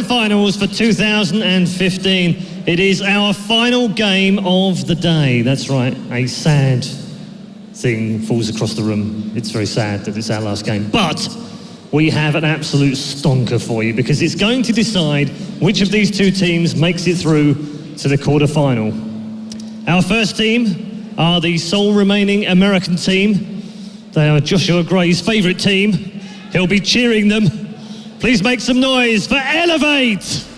Grand Finals for 2015. It is our final game of the day. That's right, a sad thing falls across the room. It's very sad that it's our last game. But we have an absolute stonker for you because it's going to decide which of these two teams makes it through to the quarterfinal. Our first team are the sole remaining American team. They are Joshua Gray's favourite team. He'll be cheering them. Please make some noise for eLevate!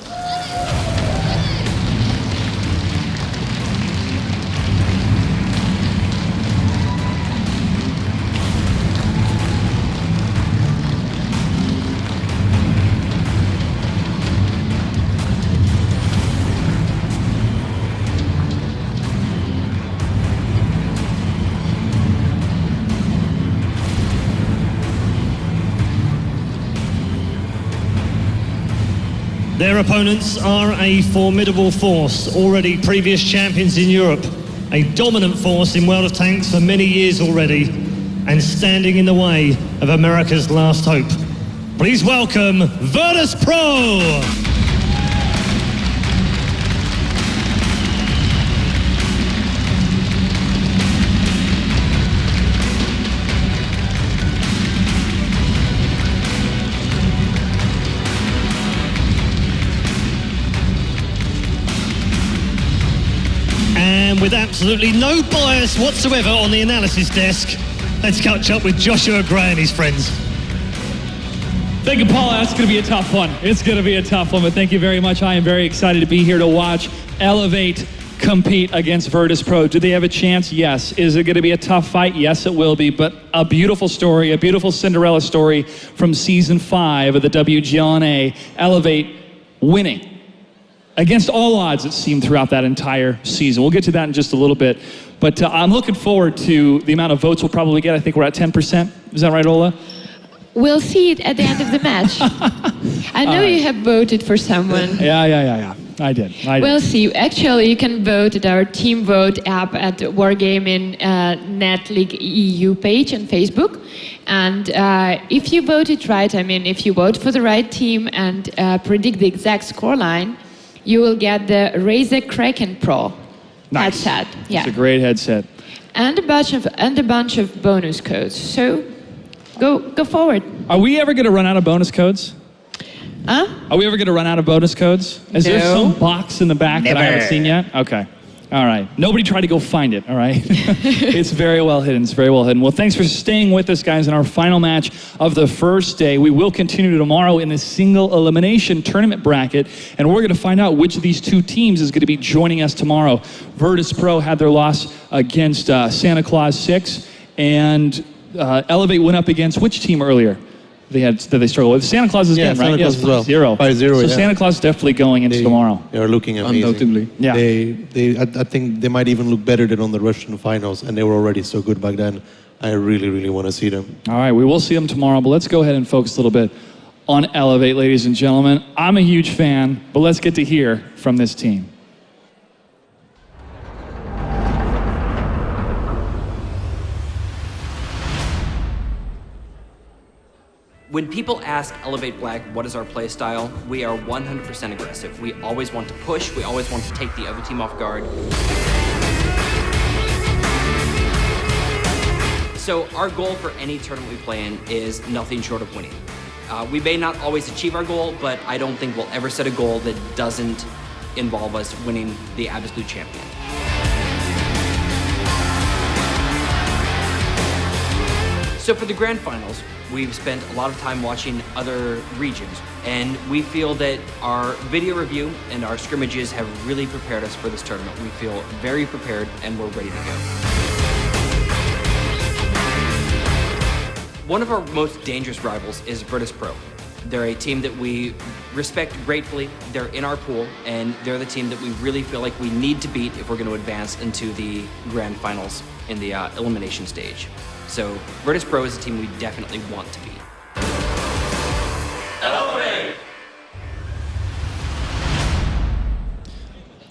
Their opponents are a formidable force, already previous champions in Europe, a dominant force in World of Tanks for many years already, and standing in the way of America's last hope. Please welcome Virtus.PRO! And with absolutely no bias whatsoever on the analysis desk, let's catch up with Joshua Gray and his friends. Thank you, Paula. That's going to be a tough one. It's going to be a tough one, but thank you very much. I am very excited to be here to watch eLevate compete against Virtus.PRO. Do they have a chance? Yes. Is it going to be a tough fight? Yes, it will be, but a beautiful story, a beautiful Cinderella story from Season 5 of the WGL eLevate winning against all odds, it seemed, throughout that entire season. We'll get to that in just a little bit. But I'm looking forward to the amount of votes we'll probably get. I think we're at 10%. Is that right, Ola? We'll see it at the end of the match. I know you have voted for someone. Yeah. I did. We'll see. Actually, you can vote at our Team Vote app at Wargaming Net League EU page on Facebook. And if you voted right, I mean, if you vote for the right team and predict the exact scoreline, you will get the Razer Kraken Pro headset. Yeah. It's a great headset. And a bunch of bonus codes. So go forward. Are we ever going to run out of bonus codes? Huh? Are we ever going to run out of bonus codes? Is there some box in the back that I haven't seen yet? Okay. All right. Nobody try to go find it, all right? It's very well hidden. It's very well hidden. Well, thanks for staying with us, guys, in our final match of the first day. We will continue tomorrow in the single elimination tournament bracket, and we're going to find out which of these two teams is going to be joining us tomorrow. Virtus.PRO had their loss against Santa Claus 6, and eLevate went up against which team earlier? They struggled with Santa Claus is again, right? Yes, 5-0. 5-0. So yeah. Santa Claus definitely going into tomorrow. They are looking amazing. Undoubtedly. Yeah. I think they might even look better than on the Russian finals, and they were already so good back then. I really, really want to see them. All right, we will see them tomorrow, but let's go ahead and focus a little bit on eLevate, ladies and gentlemen. I'm a huge fan, but let's get to hear from this team. When people ask eLevate Black what is our play style, we are 100% aggressive. We always want to push, we always want to take the other team off guard. So our goal for any tournament we play in is nothing short of winning. We may not always achieve our goal, but I don't think we'll ever set a goal that doesn't involve us winning the absolute champion. So for the Grand Finals, we've spent a lot of time watching other regions, and we feel that our video review and our scrimmages have really prepared us for this tournament. We feel very prepared, and we're ready to go. One of our most dangerous rivals is Virtus.PRO. They're a team that we respect gratefully. They're in our pool, and they're the team that we really feel like we need to beat if we're going to advance into the Grand Finals in the elimination stage. So Virtus.PRO is a team we definitely want to beat. eLevate!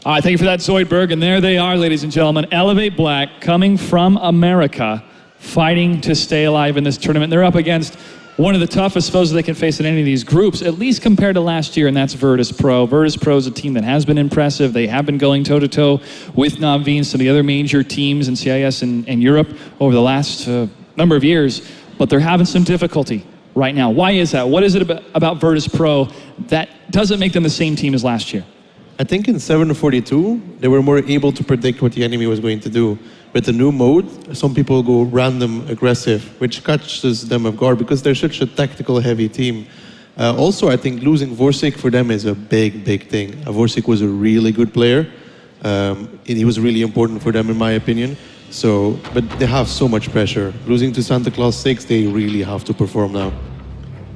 All right, thank you for that, Zoidberg. And there they are, ladies and gentlemen. eLevate Black coming from America, fighting to stay alive in this tournament. They're up against one of the toughest foes they can face in any of these groups, at least compared to last year, and that's Virtus.PRO. Virtus.PRO is a team that has been impressive. They have been going toe-to-toe with Na'Vi and some of the other major teams in CIS and Europe over the last number of years, but they're having some difficulty right now. Why is that? What is it about Virtus.PRO that doesn't make them the same team as last year? I think in 742, they were more able to predict what the enemy was going to do. With the new mode, some people go random aggressive, which catches them off guard because they're such a tactical heavy team. Also, I think losing Vorsik for them is a big, big thing. Vorsik was a really good player. He was really important for them, in my opinion. So, but they have so much pressure. Losing to Santa Claus 6, they really have to perform now.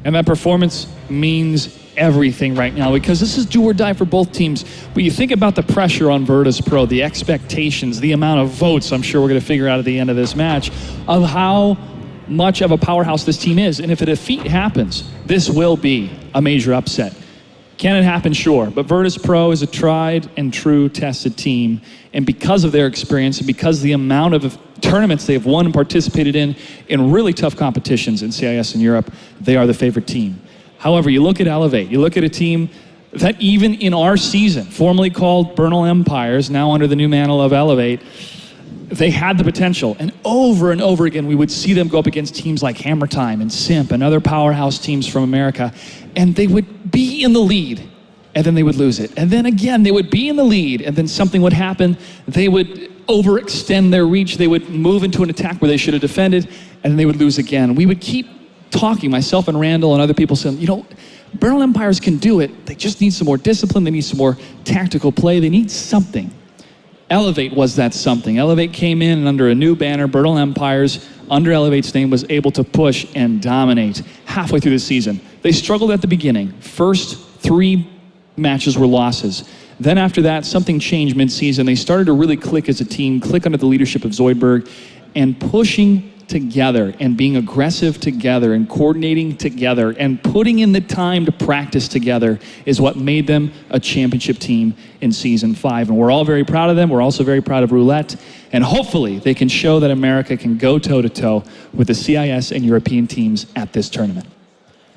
And that performance means everything right now because this is do or die for both teams. But you think about the pressure on Virtus.PRO, the expectations, the amount of votes I'm sure we're going to figure out at the end of this match of how much of a powerhouse this team is. And if a defeat happens, this will be a major upset. Can it happen? Sure. But Virtus.PRO is a tried and true tested team. And because of their experience and because of the amount of tournaments they've won and participated in really tough competitions in CIS and Europe, they are the favorite team. However, you look at eLevate, you look at a team that even in our season, formerly called Bernal Empires, now under the new mantle of eLevate, they had the potential. And over again, we would see them go up against teams like Hammer Time and Simp and other powerhouse teams from America, and they would be in the lead, and then they would lose it. And then again, they would be in the lead, and then something would happen. They would overextend their reach. They would move into an attack where they should have defended, and then they would lose again. We would keep talking, myself and Randall and other people saying, you know, Bernal Empires can do it. They just need some more discipline. They need some more tactical play. They need something. eLevate was that something. eLevate came in and under a new banner, Bernal Empires, under eLevate's name, was able to push and dominate halfway through the season. They struggled at the beginning. First 3 matches were losses. Then after that, something changed mid-season. They started to really click as a team, click under the leadership of Zoidberg, and pushing together and being aggressive together and coordinating together and putting in the time to practice together is what made them a championship team in Season 5. And we're all very proud of them. We're also very proud of Roulette. And hopefully they can show that America can go toe-to-toe with the CIS and European teams at this tournament.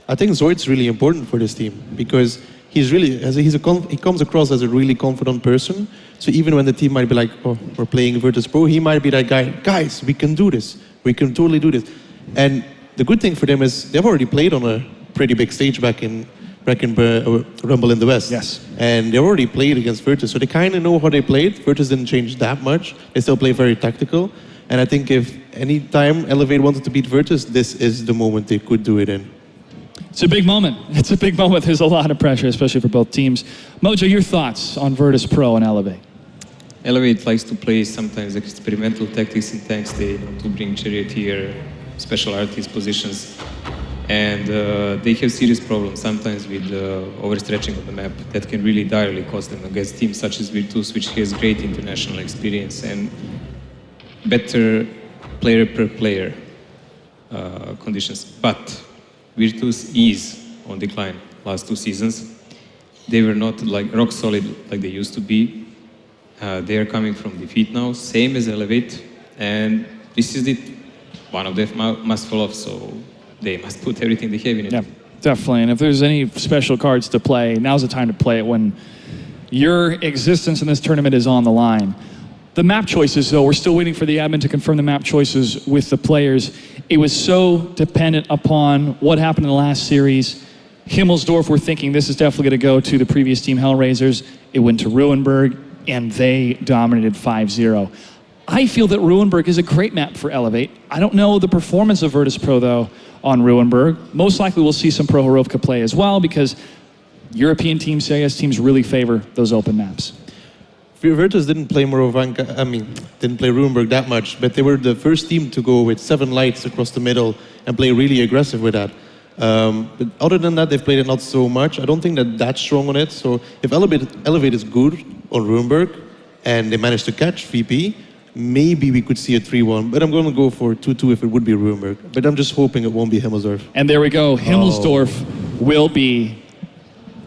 I think Zoid's really important for this team because he comes across as a really confident person. So even when the team might be like, oh, we're playing Virtus.PRO, he might be that guy, guys, we can do this. We can totally do this. And the good thing for them is they've already played on a pretty big stage back in Rumble in the West. Yes. And they already played against Virtus, so they kind of know how they played. Virtus didn't change that much. They still play very tactical. And I think if any time eLevate wanted to beat Virtus, this is the moment they could do it in. It's a big moment. It's a big moment. There's a lot of pressure, especially for both teams. Mojo, your thoughts on Virtus.PRO and eLevate? eLevate likes to play sometimes experimental tactics in tanks. They know to bring charioteer, special artist positions. And they have serious problems sometimes with overstretching of the map that can really direly cost them against teams such as Virtus, which has great international experience and better player per player conditions. But Virtus is on decline last 2 seasons. They were not like rock solid like they used to be. They are coming from defeat now, same as eLevate, and this is it. One of them must fall off, so they must put everything they have in it. Yeah, definitely. And if there's any special cards to play, now's the time to play it when your existence in this tournament is on the line. The map choices, though, we're still waiting for the admin to confirm the map choices with the players. It was so dependent upon what happened in the last series. Himmelsdorf, we're thinking this is definitely going to go to the previous team, Hellraisers. It went to Ruinberg, and they dominated 5-0. I feel that Ruinberg is a great map for eLevate. I don't know the performance of Virtus.PRO, though, on Ruinberg. Most likely we'll see some Prohorovka play as well because European teams, CIS teams really favor those open maps. Virtus didn't play didn't play Ruinberg that much, but they were the first team to go with 7 lights across the middle and play really aggressive with that. But other than that, they've played it not so much. I don't think that that's strong on it. So if eLevate is good on Ruinberg and they manage to catch VP, maybe we could see a 3-1. But I'm going to go for 2-2 if it would be Ruinberg. But I'm just hoping it won't be Himmelsdorf. And there we go. Himmelsdorf will be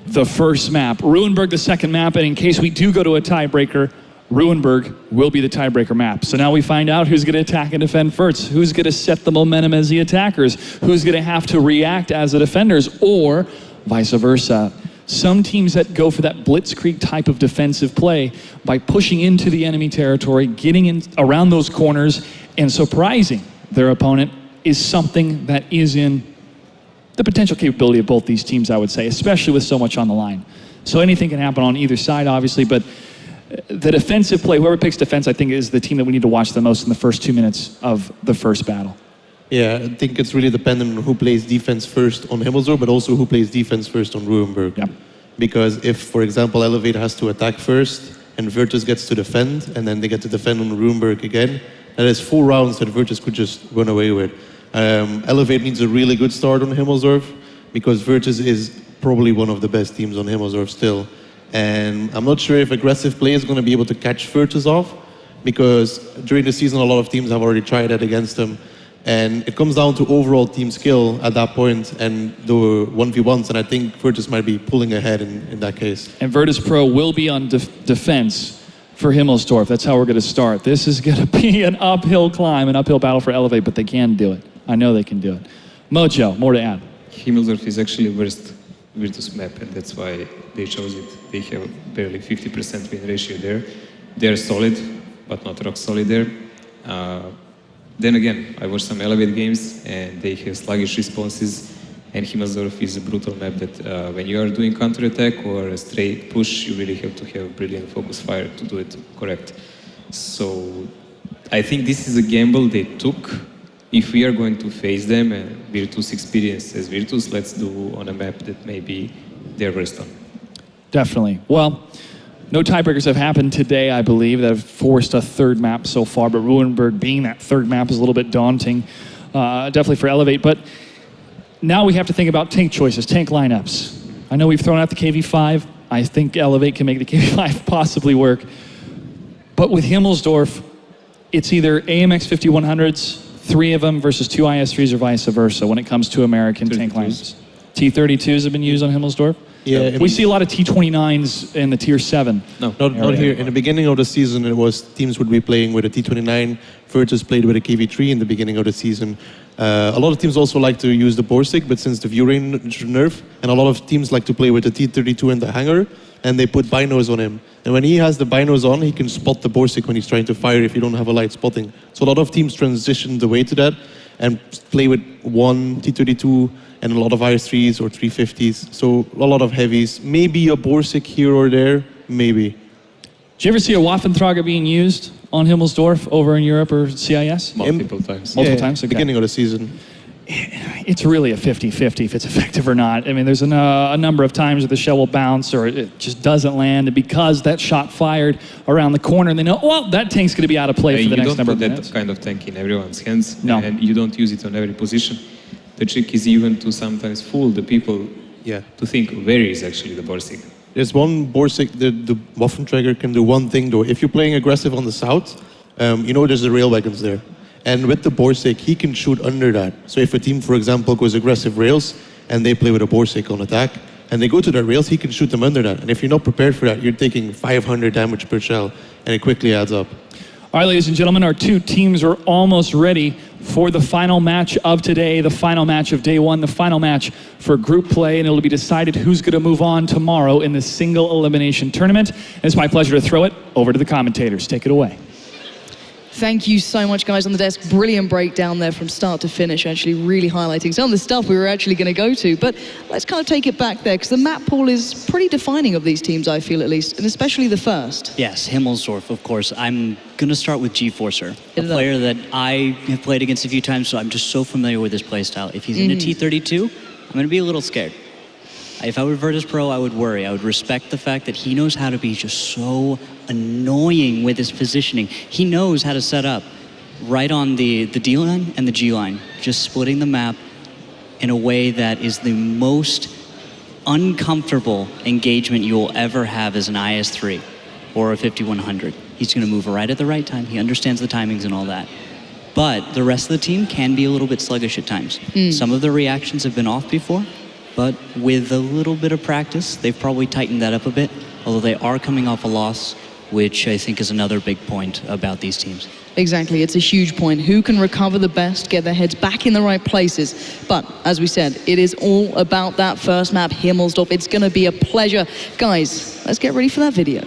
the first map. Ruinberg the second map. And in case we do go to a tiebreaker, Ruinberg will be the tiebreaker map. So now we find out who's going to attack and defend first, who's going to set the momentum as the attackers, who's going to have to react as the defenders, or vice versa. Some teams that go for that blitzkrieg type of defensive play by pushing into the enemy territory, getting in around those corners, and surprising their opponent is something that is in the potential capability of both these teams, I would say, especially with so much on the line. So anything can happen on either side, obviously, but the defensive play, whoever picks defense, I think is the team that we need to watch the most in the first 2 minutes of the first battle. Yeah, I think it's really dependent on who plays defense first on Himmelsdorf, but also who plays defense first on Ruinberg. Yep. Because if, for example, eLevate has to attack first, and Virtus gets to defend, and then they get to defend on Ruinberg again, that is 4 rounds that Virtus could just run away with. eLevate needs a really good start on Himmelsdorf, because Virtus is probably one of the best teams on Himmelsdorf still. And I'm not sure if aggressive play is going to be able to catch Virtus off, because during the season a lot of teams have already tried that against them. And it comes down to overall team skill at that point and the 1v1s, and I think Virtus might be pulling ahead in that case. And Virtus.PRO will be on defense for Himmelsdorf. That's how we're going to start. This is going to be an uphill climb, an uphill battle for eLevate, but they can do it. I know they can do it. Mojo, more to add. Himmelsdorf is actually the worst Virtus map, and that's why they chose it. They have barely 50% win ratio there. They're solid, but not rock solid there. Then again, I watched some eLevate games, and they have sluggish responses, and Himmelsdorf is a brutal map that when you are doing counter-attack or a straight push, you really have to have brilliant focus fire to do it correct. So I think this is a gamble they took. If we are going to face them and Virtus experience as Virtus, let's do on a map that maybe they're worst on. Definitely. Well, no tiebreakers have happened today, I believe, that have forced a third map so far, but Ruinberg being that third map is a little bit daunting, definitely for eLevate. But now we have to think about tank choices, tank lineups. I know we've thrown out the KV5. I think eLevate can make the KV5 possibly work. But with Himmelsdorf, it's either AMX 5100s, 3 of them versus 2 IS3s or vice versa when it comes to American tank lineups. T32s have been used on Himmelsdorf? Yeah, we see a lot of T29s in the tier 7. No, not here. In the beginning of the season, it was teams would be playing with a T29. Virtus played with a KV3 in the beginning of the season. A lot of teams also like to use the Borsig, but since the view range nerf, and a lot of teams like to play with the T32 in the hangar, and they put binos on him. And when he has the binos on, he can spot the Borsig when he's trying to fire if you don't have a light spotting. So a lot of teams transitioned away to that and play with one T32 and a lot of IS3s or 350s. So a lot of heavies. Maybe a Borsig here or there, maybe. Did you ever see a Waffentrager being used on Himmelsdorf over in Europe or CIS? Multiple times. Multiple times? Okay. Beginning of the season. It's really a 50-50 if it's effective or not. I mean, there's a number of times where the shell will bounce or it just doesn't land, and because that shot fired around the corner, and they know, well, that tank's going to be out of play for the next number of minutes. You don't put that kind of tank in everyone's hands, no. And you don't use it on every position. The trick is even to sometimes fool the people to think where is actually the Borsig. There's one Borsig, the Waffentrager can do one thing though. If you're playing aggressive on the south, you know there's the rail wagons there. And with the Borsig, he can shoot under that. So if a team, for example, goes aggressive rails and they play with a Borsig on attack, and they go to the rails, he can shoot them under that. And if you're not prepared for that, you're taking 500 damage per shell, and it quickly adds up. All right, ladies and gentlemen, our two teams are almost ready for the final match of today, the final match of day one, the final match for group play, and it'll be decided who's going to move on tomorrow in the single elimination tournament. And it's my pleasure to throw it over to the commentators. Take it away. Thank you so much, guys, on the desk. Brilliant breakdown there from start to finish, actually really highlighting some of the stuff we were actually going to go to. But let's kind of take it back there, because the map pool is pretty defining of these teams, I feel at least, and especially the first. Yes, Himmelsdorf, of course. I'm going to start with G-Forcer, a player that I have played against a few times, so I'm just so familiar with his playstyle. If he's in a T32, I'm going to be a little scared. If I were Virtus.PRO, I would worry. I would respect the fact that he knows how to be just so annoying with his positioning. He knows how to set up right on the D line and the G line, just splitting the map in a way that is the most uncomfortable engagement you will ever have as an IS3 or a 5100. He's going to move right at the right time. He understands the timings and all that. But the rest of the team can be a little bit sluggish at times. Some of the reactions have been off before, but with a little bit of practice, they've probably tightened that up a bit, although they are coming off a loss which I think is another big point about these teams. Exactly, it's a huge point. Who can recover the best, get their heads back in the right places? But, as we said, it is all about that first map, Himmelsdorf. It's going to be a pleasure. Guys, let's get ready for that video.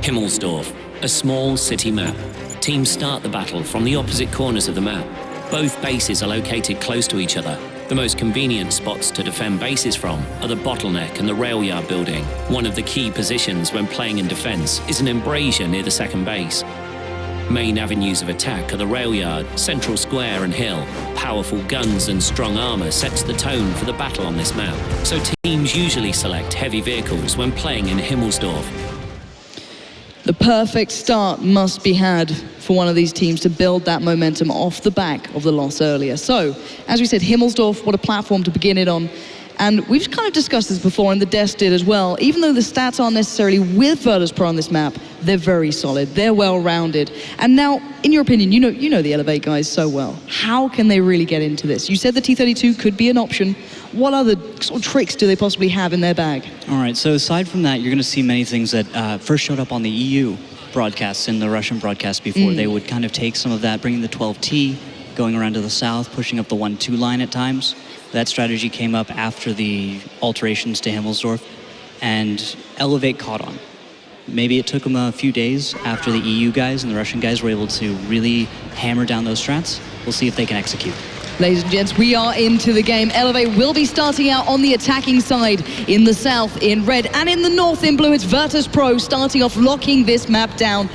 Himmelsdorf, a small city map. Teams start the battle from the opposite corners of the map. Both bases are located close to each other. The most convenient spots to defend bases from are the bottleneck and the rail yard building. One of the key positions when playing in defense is an embrasure near the second base. Main avenues of attack are the rail yard, central square and hill. Powerful guns and strong armor sets the tone for the battle on this map, so teams usually select heavy vehicles when playing in Himmelsdorf. The perfect start must be had for one of these teams to build that momentum off the back of the loss earlier. So, as we said, Himmelsdorf, what a platform to begin it on. And we've kind of discussed this before, and the desk did as well. Even though the stats aren't necessarily with Virtus.PRO on this map, they're very solid, they're well-rounded. And now, in your opinion, you know the eLevate guys so well. How can they really get into this? You said the T32 could be an option. What other sort of tricks do they possibly have in their bag? All right, so aside from that, you're going to see many things that first showed up on the EU broadcasts and the Russian broadcasts before. They would kind of take some of that, bringing the 12T, going around to the south, pushing up the 1-2 line at times. That strategy came up after the alterations to Himmelsdorf, and eLevate caught on. Maybe it took them a few days after the EU guys and the Russian guys were able to really hammer down those strats. We'll see if they can execute. Ladies and gents, we are into the game. eLevate will be starting out on the attacking side in the south in red, and in the north in blue. It's Virtus.PRO starting off, locking this map down.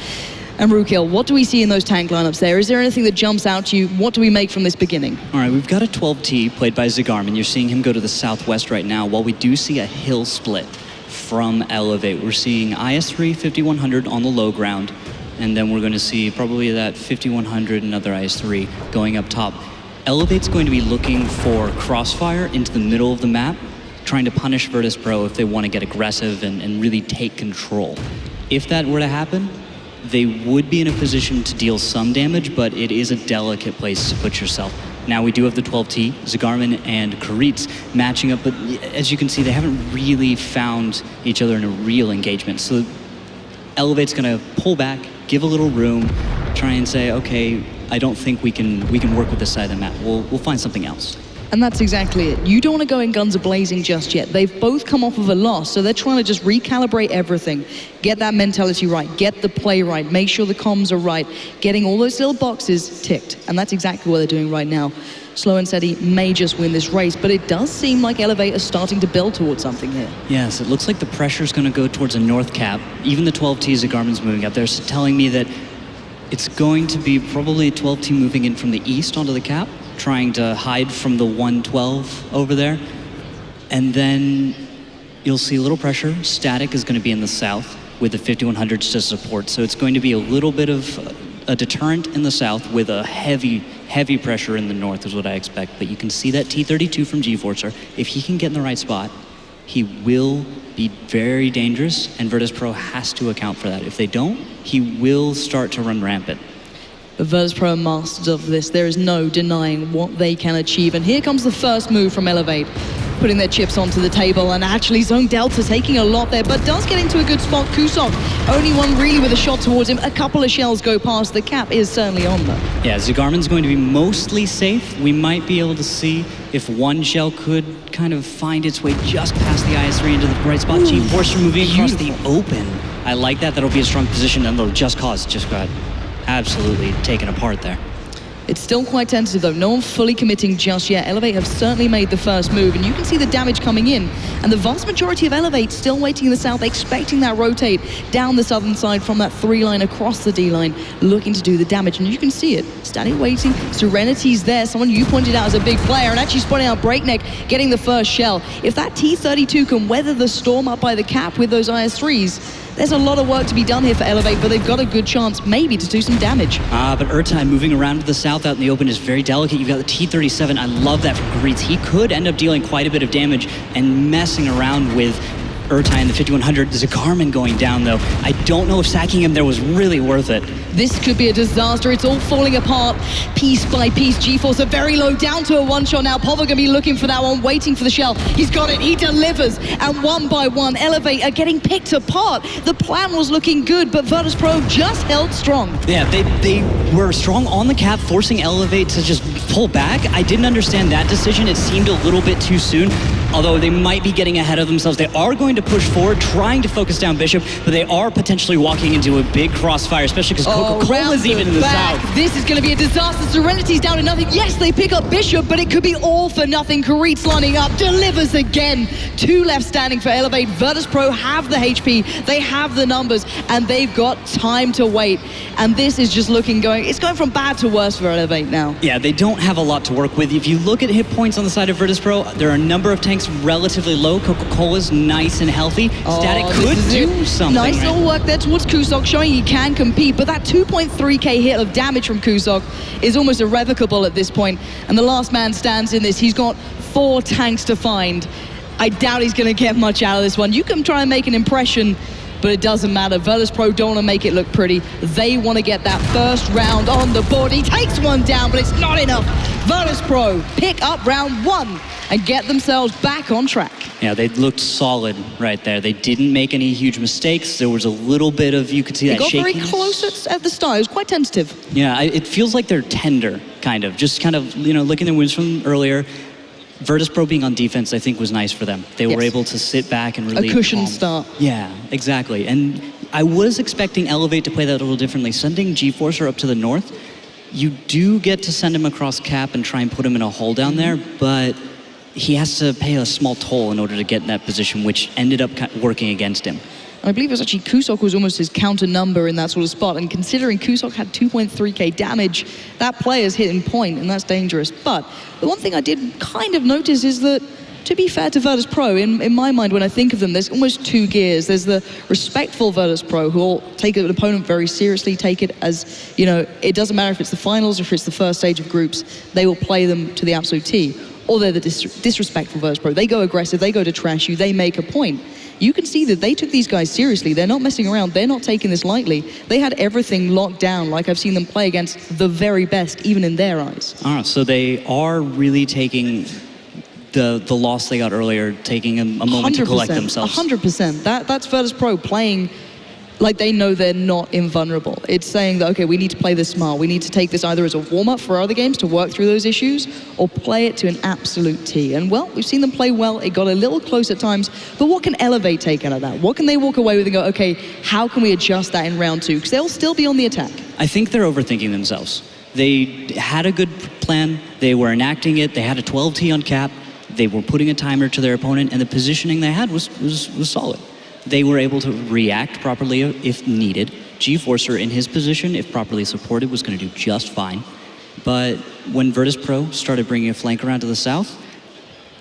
And Rukil, what do we see in those tank lineups there? Is there anything that jumps out to you? What do we make from this beginning? All right, we've got a 12T played by Zigarman. You're seeing him go to the southwest right now, while we do see a hill split from eLevate. We're seeing IS-3 5100 on the low ground, and then we're going to see probably that 5100, another IS-3 going up top. eLevate's going to be looking for crossfire into the middle of the map, trying to punish Virtus.PRO if they want to get aggressive and really take control. If that were to happen, they would be in a position to deal some damage, but it is a delicate place to put yourself. Now we do have the 12T, Zigarman and Karitz matching up, but as you can see, they haven't really found each other in a real engagement. So eLevate's gonna pull back, give a little room, try and say, okay, I don't think we can work with this side of the map. We'll find something else. And that's exactly it. You don't want to go in guns a-blazing just yet. They've both come off of a loss, so they're trying to just recalibrate everything. Get that mentality right, get the play right, make sure the comms are right, getting all those little boxes ticked. And that's exactly what they're doing right now. Slow and steady may just win this race, but it does seem like eLevate is starting to build towards something here. Yes, it looks like the pressure's going to go towards a north cap. Even the 12T, Zigarman's moving up. They're telling me that it's going to be probably a 12T moving in from the east onto the cap, trying to hide from the 112 over there. And then you'll see a little pressure. Static is going to be in the south with the 5100s to support. So it's going to be a little bit of a deterrent in the south with a heavy pressure in the north is what I expect. But you can see that T32 from GeForcer. If he can get in the right spot, he will be very dangerous, and Virtus.PRO has to account for that. If they don't, he will start to run rampant. The Virtus.PRO are masters of this. There is no denying what they can achieve. And here comes the first move from eLevate, putting their chips onto the table, and actually Zone Delta taking a lot there, but does get into a good spot. Kusok, only one really with a shot towards him. A couple of shells go past. The cap is certainly on though. Yeah, Zigarman's going to be mostly safe. We might be able to see if one shell could kind of find its way just past the IS-3 into the right spot. GeForcer moving across the open. I like that. That'll be a strong position, and the Just Cause just got absolutely taken apart there. It's still quite tentative though. No one fully committing just yet. eLevate have certainly made the first move, and you can see the damage coming in. And the vast majority of eLevate still waiting in the south, expecting that rotate down the southern side from that 3-line across the D-line, looking to do the damage. And you can see it. Static waiting. Serenity's there. Someone you pointed out as a big player, and actually spotting out Breakneck, getting the first shell. If that T32 can weather the storm up by the cap with those IS-3s, there's a lot of work to be done here for eLevate, but they've got a good chance maybe to do some damage. But Ertai moving around to the south out in the open is very delicate. You've got the T37. I love that from Karitz. He could end up dealing quite a bit of damage and messing around with Ertai in the 5100. Zagarman going down, though. I don't know if sacking him there was really worth it. This could be a disaster. It's all falling apart piece by piece. GeForce are very low, down to a one-shot now. Pova gonna be looking for that one, waiting for the shell. He's got it, he delivers. And one by one, eLevate are getting picked apart. The plan was looking good, but Virtus.PRO just held strong. Yeah, they were strong on the cap, forcing eLevate to just pull back. I didn't understand that decision. It seemed a little bit too soon. Although they might be getting ahead of themselves. They are going to push forward, trying to focus down Bishop, but they are potentially walking into a big crossfire, especially because Coca-Cola's even in the south. This is going to be a disaster. Serenity's down to nothing. Yes, they pick up Bishop, but it could be all for nothing. Karit's lining up, delivers again. 2 left standing for eLevate. Virtus.PRO have the HP, they have the numbers, and they've got time to wait. And this is just it's going from bad to worse for eLevate now. Yeah, they don't have a lot to work with. If you look at hit points on the side of Virtus.PRO, there are a number of tanks relatively low. Coca-Cola's nice and healthy. Static could do something. Nice little work there towards Kusok, showing he can compete, but that 2.3k hit of damage from Kusok is almost irrevocable at this point, and the last man stands in this. He's got 4 tanks to find. I doubt he's going to get much out of this one. You can try and make an impression, but it doesn't matter. Virtus.PRO don't want to make it look pretty. They want to get that first round on the board. He takes one down, but it's not enough. Virtus.PRO pick up round 1 and get themselves back on track. Yeah, they looked solid right there. They didn't make any huge mistakes. There was a little bit of, you could see that shakiness. They got very close at the start. It was quite tentative. Yeah, it feels like they're tender, kind of. Just kind of, licking their wounds from earlier. Virtus.PRO being on defense, I think, was nice for them. They were able to sit back and really... A cushioned start. Yeah, exactly. And I was expecting eLevate to play that a little differently. Sending GeForcer up to the north, you do get to send him across cap and try and put him in a hole down there, but he has to pay a small toll in order to get in that position, which ended up working against him. I believe it was actually Kusok was almost his counter number in that sort of spot, and considering Kusok had 2.3k damage, that player's hitting point, and that's dangerous. But the one thing I did kind of notice is that, to be fair to Virtus.PRO, in my mind, when I think of them, there's almost 2 gears. There's the respectful Virtus.PRO, who will take an opponent very seriously, take it as, it doesn't matter if it's the finals or if it's the first stage of groups, they will play them to the absolute T. Or they're the disrespectful Virtus.PRO. They go aggressive, they go to trash you, they make a point. You can see that they took these guys seriously. They're not messing around. They're not taking this lightly. They had everything locked down, like I've seen them play against the very best, even in their eyes. All right, so they are really taking the loss they got earlier, taking a moment to collect themselves. 100%. That's Virtus.PRO playing like they know they're not invulnerable. It's saying that, okay, we need to play this smart. We need to take this either as a warm-up for other games to work through those issues, or play it to an absolute T. And well, we've seen them play well. It got a little close at times, but what can eLevate take out of that? What can they walk away with and go, okay, how can we adjust that in round 2? Because they'll still be on the attack. I think they're overthinking themselves. They had a good plan. They were enacting it. They had a 12T on cap. They were putting a timer to their opponent, and the positioning they had was solid. They were able to react properly if needed. GeForcer in his position, if properly supported, was going to do just fine. But when Virtus.PRO started bringing a flank around to the south,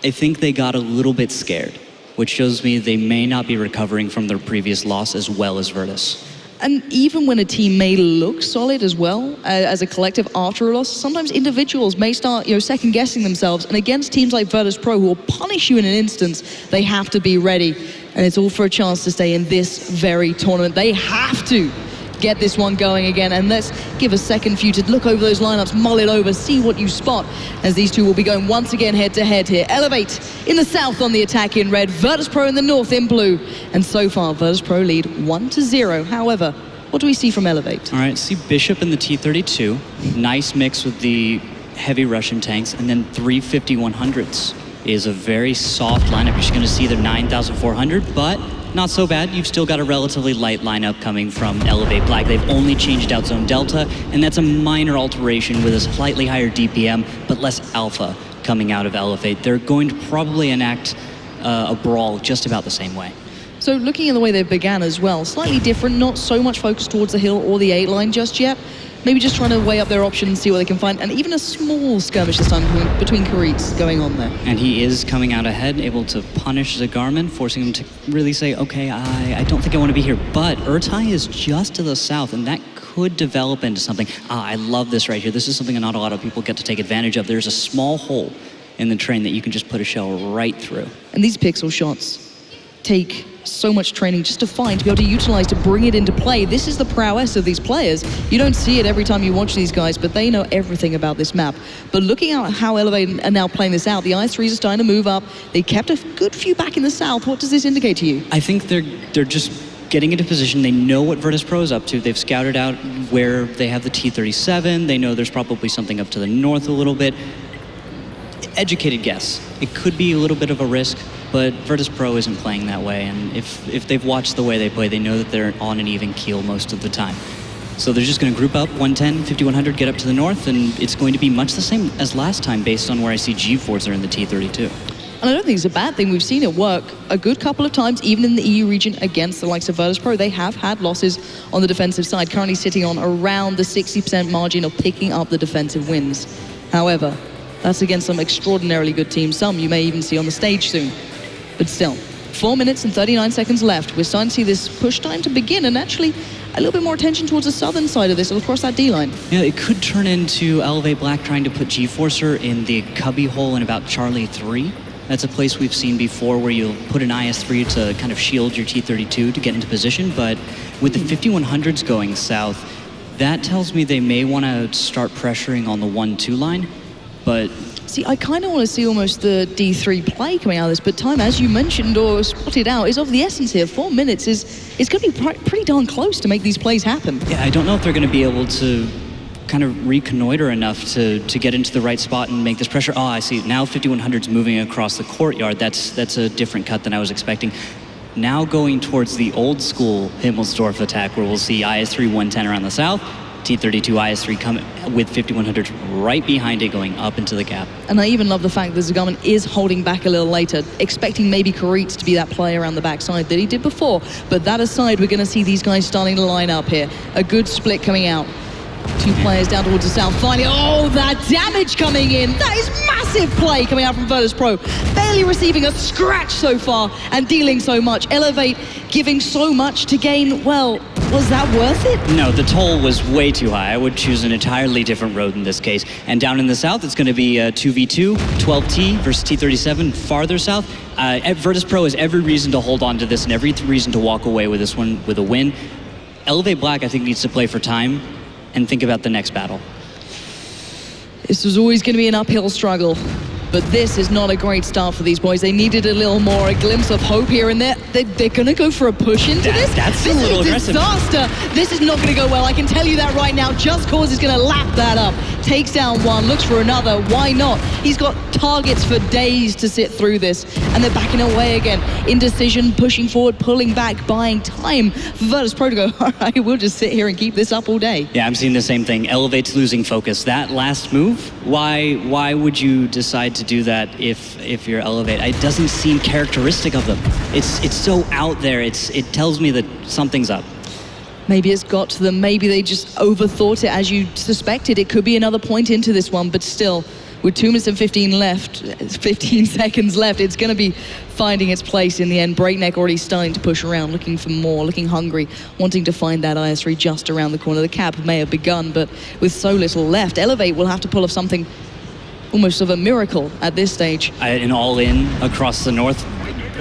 I think they got a little bit scared, which shows me they may not be recovering from their previous loss as well as Virtus. And even when a team may look solid as well, as a collective after a loss, sometimes individuals may start second-guessing themselves. And against teams like Virtus.PRO, who will punish you in an instance, they have to be ready. And it's all for a chance to stay in this very tournament. They have to get this one going again. And let's give a second for you to look over those lineups, mull it over, see what you spot, as these two will be going once again head-to-head here. eLevate in the south on the attack in red, Virtus.PRO in the north in blue. And so far, Virtus.PRO lead 1-0. However, what do we see from eLevate? All right, see Bishop in the T-32. Nice mix with the heavy Russian tanks, and then 3 5100s is a very soft lineup. You're just going to see the 9400, but not so bad. You've still got a relatively light lineup coming from eLevate Black. They've only changed out Zone Delta, and that's a minor alteration with a slightly higher DPM, but less alpha coming out of eLevate. They're going to probably enact a brawl just about the same way. So looking at the way they began as well, slightly different, not so much focused towards the hill or the 8 line just yet. Maybe just trying to weigh up their options, see what they can find, and even a small skirmish this time between Karit's going on there. And he is coming out ahead, able to punish Zagarman, forcing him to really say, okay, I don't think I want to be here. But Ertai is just to the south, and that could develop into something. I love this right here. This is something not a lot of people get to take advantage of. There's a small hole in the train that you can just put a shell right through. And these pixel shots take so much training just to find, to be able to utilize, to bring it into play. This is the prowess of these players. You don't see it every time you watch these guys, but they know everything about this map. But looking at how eLevate are now playing this out, the IS-3s are starting to move up. They kept a good few back in the south. What does this indicate to you? I think they're just getting into position. They know what Virtus.PRO is up to. They've scouted out where they have the T-37. They know there's probably something up to the north a little bit. Educated guess. It could be a little bit of a risk, but Virtus.PRO isn't playing that way, and if they've watched the way they play, they know that they're on an even keel most of the time. So they're just going to group up 110, 5100, get up to the north, and it's going to be much the same as last time based on where I see G-Force are in the T-32. And I don't think it's a bad thing. We've seen it work a good couple of times, even in the EU region, against the likes of Virtus.PRO. They have had losses on the defensive side, currently sitting on around the 60% margin of picking up the defensive wins. However, that's against some extraordinarily good teams, some you may even see on the stage soon. But still, 4 minutes and 39 seconds left. We're starting to see this push time to begin, and actually a little bit more attention towards the southern side of this, across that D-line. Yeah, it could turn into eLevate Black trying to put G-Forcer in the cubby hole in about Charlie 3. That's a place we've seen before where you'll put an IS-3 to kind of shield your T-32 to get into position, but with the 5100s going south, that tells me they may want to start pressuring on the 1-2 line. But see, I kind of want to see almost the D3 play coming out of this, but time, as you mentioned or spotted out, is of the essence here. 4 minutes is going to be pretty darn close to make these plays happen. yeah, I don't know if they're going to be able to kind of reconnoiter enough to get into the right spot and make this pressure. Oh, I see. Now 5100's moving across the courtyard. That's a different cut than I was expecting. Now going towards the old school Himmelsdorf attack, where we'll see IS-3 110 around the south, T-32 IS-3 come with 5100 right behind it, going up into the gap. And I even love the fact that Zagaman is holding back a little later, expecting maybe Karitz to be that play around the backside that he did before. But that aside, we're going to see these guys starting to line up here. A good split coming out. Two players down towards the south. Finally, oh, that damage coming in. That is massive play coming out from Virtus.PRO. Barely receiving a scratch so far and dealing so much. eLevate giving so much to gain. Well, was that worth it? No, the toll was way too high. I would choose an entirely different road in this case. And down in the south, it's going to be 2v2, 12T versus T-37 farther south. Virtus.PRO has every reason to hold on to this and every reason to walk away with this one with a win. eLevate Black, I think, needs to play for time and think about the next battle. This was always going to be an uphill struggle, but this is not a great start for these boys. They needed a little more, a glimpse of hope here and there. They're going to go for a push into this. That's a little aggressive. Disaster. This is not going to go well. I can tell you that right now. Just Cause is going to lap that up. Takes down one, looks for another. Why not? He's got targets for days to sit through this, and they're backing away again. Indecision, pushing forward, pulling back, buying time for Virtus.PRO to go, all right, we'll just sit here and keep this up all day. Yeah, I'm seeing the same thing. eLevate's losing focus. That last move, why would you decide to do that if you're eLevate? It doesn't seem characteristic of them. It's so out there. It tells me that something's up. Maybe it's got to them. Maybe they just overthought it, as you suspected. It could be another point into this one, but still, with 2 minutes and 15 seconds left, it's going to be finding its place in the end. Breakneck already starting to push around, looking for more, looking hungry, wanting to find that IS-3 just around the corner. The cap may have begun, but with so little left, eLevate will have to pull off something almost of a miracle at this stage. An all-in across the north,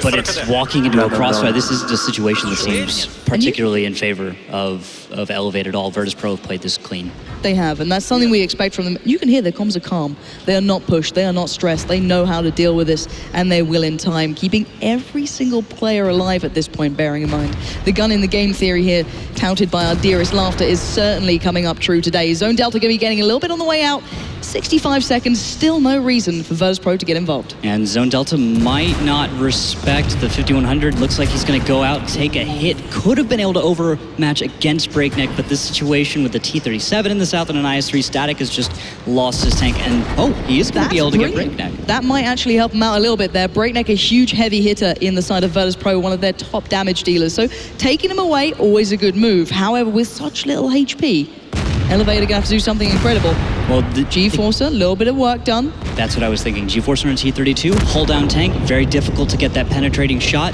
but it's walking into a crossfire. This is the situation that seems particularly in favor of eLevate at all. Virtus.PRO have played this clean. They have, and that's something we expect from them. You can hear their comms are calm. They are not pushed. They are not stressed. They know how to deal with this, and they will in time, keeping every single player alive at this point, bearing in mind. The gun in the game theory here, touted by our dearest Laughter, is certainly coming up true today. Zone Delta going to be getting a little bit on the way out. 65 seconds, still no reason for Virtus.PRO to get involved. And Zone Delta might not respect the 5100. Looks like he's going to go out, take a hit. Could have been able to overmatch against Breakneck, but this situation with the T-37 in the south and an IS-3, Static has just lost his tank. And he is going to be able to get Breakneck. That might actually help him out a little bit there. Breakneck, a huge heavy hitter in the side of Virtus.PRO, one of their top damage dealers. So taking him away, always a good move. However, with such little HP, eLevate are going to have to do something incredible. Well, the G-Forcer, a little bit of work done. That's what I was thinking. G-Forcer and T-32, hull down tank, very difficult to get that penetrating shot.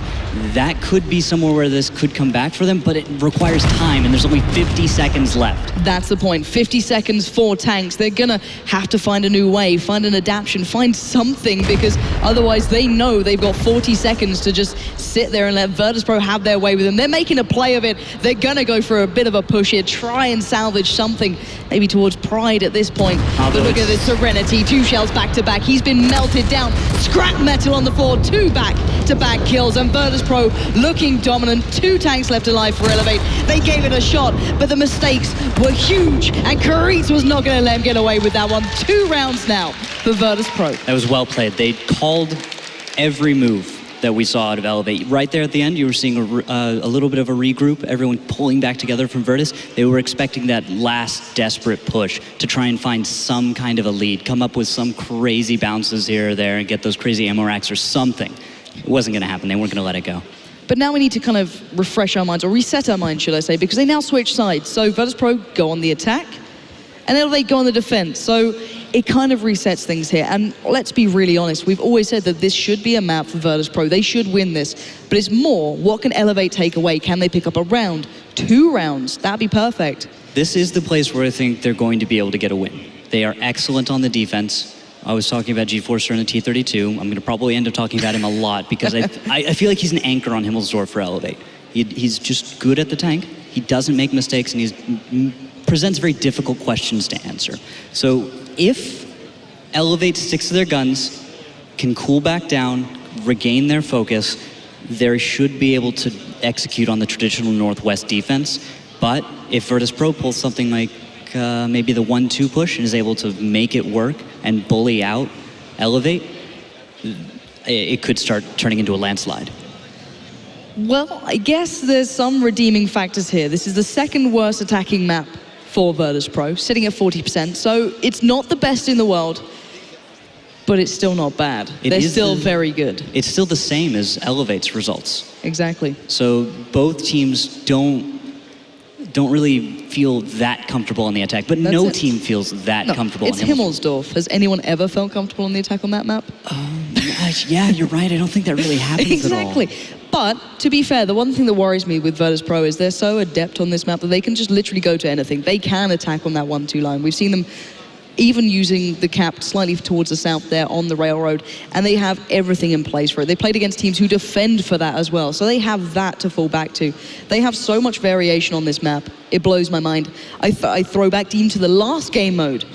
That could be somewhere where this could come back for them, but it requires time, and there's only 50 seconds left. That's the point. 50 seconds for tanks. They're gonna have to find a new way, find an adaptation, find something, because otherwise they know they've got 40 seconds to just sit there and let Virtus.PRO have their way with them. They're making a play of it. They're gonna go for a bit of a push here, try and salvage something, maybe towards Pride at this point. But look at this Serenity, 2 shells back to back. He's been melted down. Scrap metal on the floor, 2 back-to-back kills, and Virtus.PRO looking dominant. 2 tanks left alive for eLevate. They gave it a shot, but the mistakes were huge, and Karitz was not going to let him get away with that one. 2 rounds now for Virtus.PRO. That was well played. They called every move that we saw out of eLevate. Right there at the end, you were seeing a little bit of a regroup, everyone pulling back together from Virtus. They were expecting that last desperate push to try and find some kind of a lead, come up with some crazy bounces here or there and get those crazy ammo racks or something. It wasn't going to happen. They weren't going to let it go. But now we need to kind of refresh our minds, or reset our minds, should I say, because they now switch sides. So Virtus.PRO go on the attack, and eLevate go on the defense. So it kind of resets things here. And let's be really honest, we've always said that this should be a map for Virtus.PRO. They should win this. But it's more, what can eLevate take away? Can they pick up a round? 2 rounds? That'd be perfect. This is the place where I think they're going to be able to get a win. They are excellent on the defense. I was talking about G-Forcer and the T-32. I'm going to probably end up talking about him a lot because I feel like he's an anchor on Himmelsdorf for eLevate. He's just good at the tank. He doesn't make mistakes, and he presents very difficult questions to answer. So if eLevate sticks to their guns, can cool back down, regain their focus, they should be able to execute on the traditional Northwest defense. But if Virtus.PRO pulls something like maybe the 1-2 push and is able to make it work and bully out eLevate, it could start turning into a landslide. Well, I guess there's some redeeming factors here. This is the 2nd worst attacking map for Virtus.PRO, sitting at 40%. So it's not the best in the world, but it's still not bad. They're still very good. It's still the same as eLevate's results. Exactly. So both teams don't really feel that comfortable on the attack, but no team feels that comfortable on Himmelsdorf. Has anyone ever felt comfortable on the attack on that map? Yeah, you're right. I don't think that really happens at all. Exactly. But to be fair, the one thing that worries me with Virtus.PRO is they're so adept on this map that they can just literally go to anything. They can attack on that 1-2 line. We've seen them even using the cap slightly towards the south there on the railroad, and they have everything in place for it. They played against teams who defend for that as well, so they have that to fall back to. They have so much variation on this map, it blows my mind. I throw back even to the last game mode,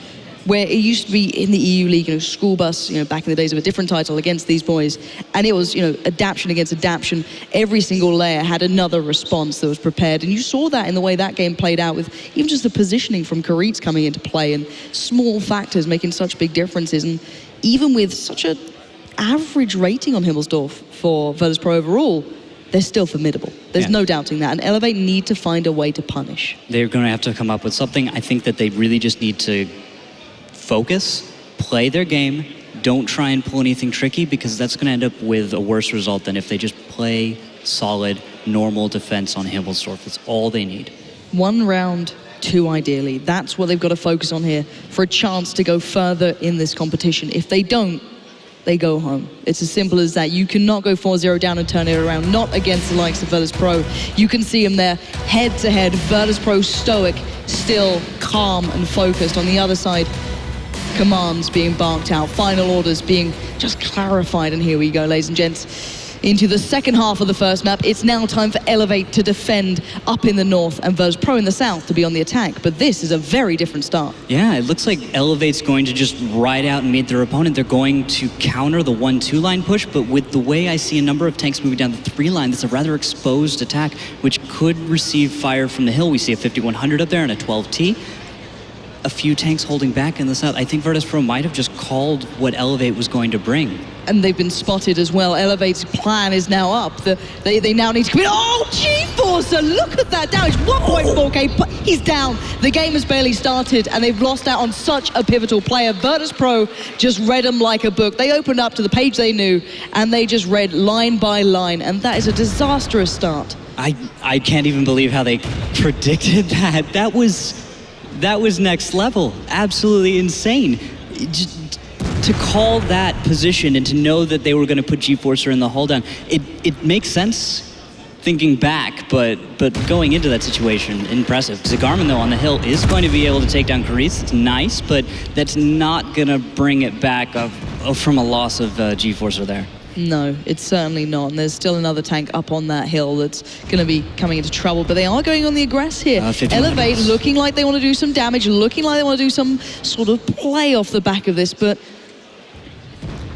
where it used to be in the EU League, school bus, back in the days of a different title against these boys, and it was, adaptation against adaptation. Every single layer had another response that was prepared, and you saw that in the way that game played out with even just the positioning from Karitz coming into play and small factors making such big differences. And even with such an average rating on Himmelsdorf for Virtus.PRO overall, they're still formidable. There's no doubting that, and eLevate need to find a way to punish. They're going to have to come up with something. I think that they really just need to focus, play their game, don't try and pull anything tricky, because that's going to end up with a worse result than if they just play solid, normal defense on Himmelsdorf. That's all they need. 1 round, 2 ideally. That's what they've got to focus on here for a chance to go further in this competition. If they don't, they go home. It's as simple as that. You cannot go 4-0 down and turn it around, not against the likes of Virtus.PRO. You can see them there head-to-head. Virtus.PRO stoic, still calm and focused. On the other side, commands being barked out, final orders being just clarified, and here we go, ladies and gents, into the second half of the first map. It's now time for eLevate to defend up in the north and Virtus.PRO in the south to be on the attack, but this is a very different start. Yeah, it looks like eLevate's going to just ride out and meet their opponent. They're going to counter the 1-2 line push, but with the way I see a number of tanks moving down the 3 line, that's a rather exposed attack, which could receive fire from the hill. We see a 5100 up there and a 12T. A few tanks holding back in the south. I think Virtus.PRO might have just called what eLevate was going to bring. And they've been spotted as well. eLevate's plan is now up. They now need to come in. Oh, G-Forcer, look at that damage. 1.4k, but he's down. The game has barely started, and they've lost out on such a pivotal player. Virtus.PRO just read them like a book. They opened up to the page they knew, and they just read line by line, and that is a disastrous start. I can't even believe how they predicted that. That was next level. Absolutely insane. Just to call that position and to know that they were going to put G-Forcer in the hull down, it makes sense thinking back, but going into that situation, impressive. Zagarman, though, on the hill is going to be able to take down Carice. It's nice, but that's not going to bring it back from a loss of G-Forcer there. No, it's certainly not. And there's still another tank up on that hill that's going to be coming into trouble. But they are going on the aggress here. eLevate looking like they want to do some damage, looking like they want to do some sort of play off the back of this, but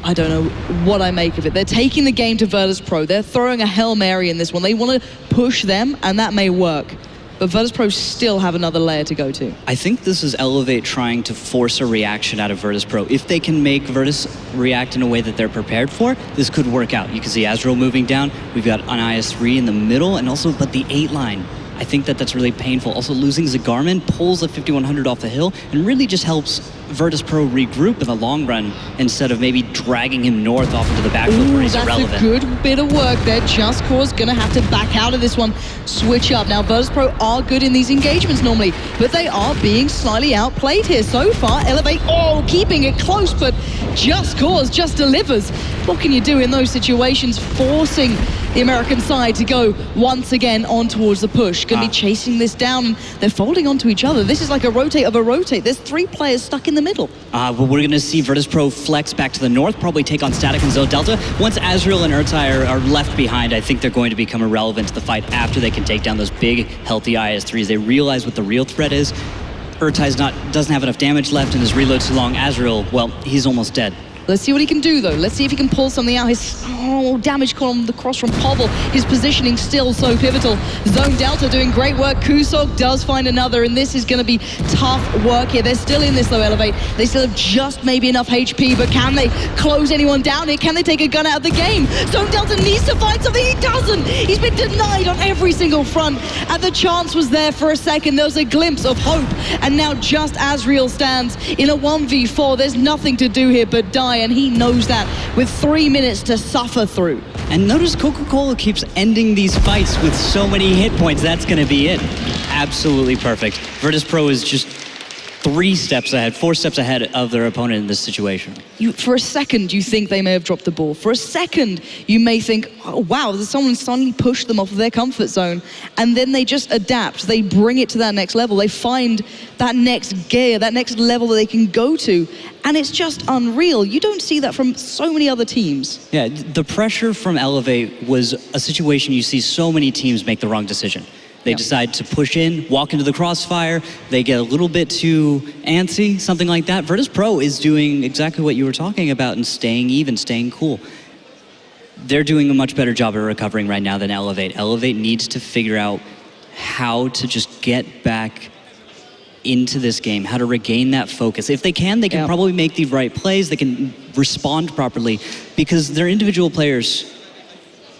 I don't know what I make of it. They're taking the game to Virtus.PRO. They're throwing a Hail Mary in this one. They want to push them, and that may work. But Virtus.PRO still have another layer to go to. I think this is eLevate trying to force a reaction out of Virtus.PRO. If they can make Virtus react in a way that they're prepared for, this could work out. You can see Azrael moving down. We've got an IS-3 in the middle, and also, but the 8 line. I think that's really painful. Also, losing Zagarman pulls a 5100 off the hill and really just helps Virtus.PRO regroup in the long run instead of maybe dragging him north off into the backfield where he's irrelevant. That's a good bit of work there. Just Cause gonna have to back out of this one, switch up. Now, Virtus.PRO are good in these engagements normally, but they are being slightly outplayed here. So far, eLevate, keeping it close, but Just Cause just delivers. What can you do in those situations? Forcing the American side to go once again on towards the push. Gonna be chasing this down, and they're folding onto each other. This is like a rotate of a rotate. There's 3 players stuck in the middle. Well, we're gonna see Virtus.PRO flex back to the north, probably take on Static and Zone Delta. Once Azrael and Urtai are left behind, I think they're going to become irrelevant to the fight after they can take down those big, healthy IS-3s. They realize what the real threat is. Urtai's doesn't have enough damage left, and his reload's too long. Azrael, well, he's almost dead. Let's see what he can do, though. Let's see if he can pull something out. His damage call on the cross from Povel. His positioning still so pivotal. Zone Delta doing great work. Kusok does find another, and this is going to be tough work here. They're still in this, though, eLevate. They still have just maybe enough HP, but can they close anyone down here? Can they take a gun out of the game? Zone Delta needs to find something. He doesn't. He's been denied on every single front, and the chance was there for a second. There was a glimpse of hope, and now just Azrael stands in a 1v4. There's nothing to do here but die, and he knows that with 3 minutes to suffer through. And notice Coca-Cola keeps ending these fights with so many hit points. That's going to be it. Absolutely perfect. Virtus.PRO is just 4 steps ahead of their opponent in this situation. For a second, you think they may have dropped the ball. For a second, you may think, oh, wow, someone suddenly pushed them off of their comfort zone. And then they just adapt. They bring it to that next level. They find that next gear, that next level that they can go to. And it's just unreal. You don't see that from so many other teams. Yeah, the pressure from eLevate was a situation you see so many teams make the wrong decision. They decide to push in, walk into the crossfire, they get a little bit too antsy, something like that. Virtus.PRO is doing exactly what you were talking about and staying even, staying cool. They're doing a much better job at recovering right now than eLevate. eLevate needs to figure out how to just get back into this game, how to regain that focus. If they can probably make the right plays, they can respond properly, because they're individual players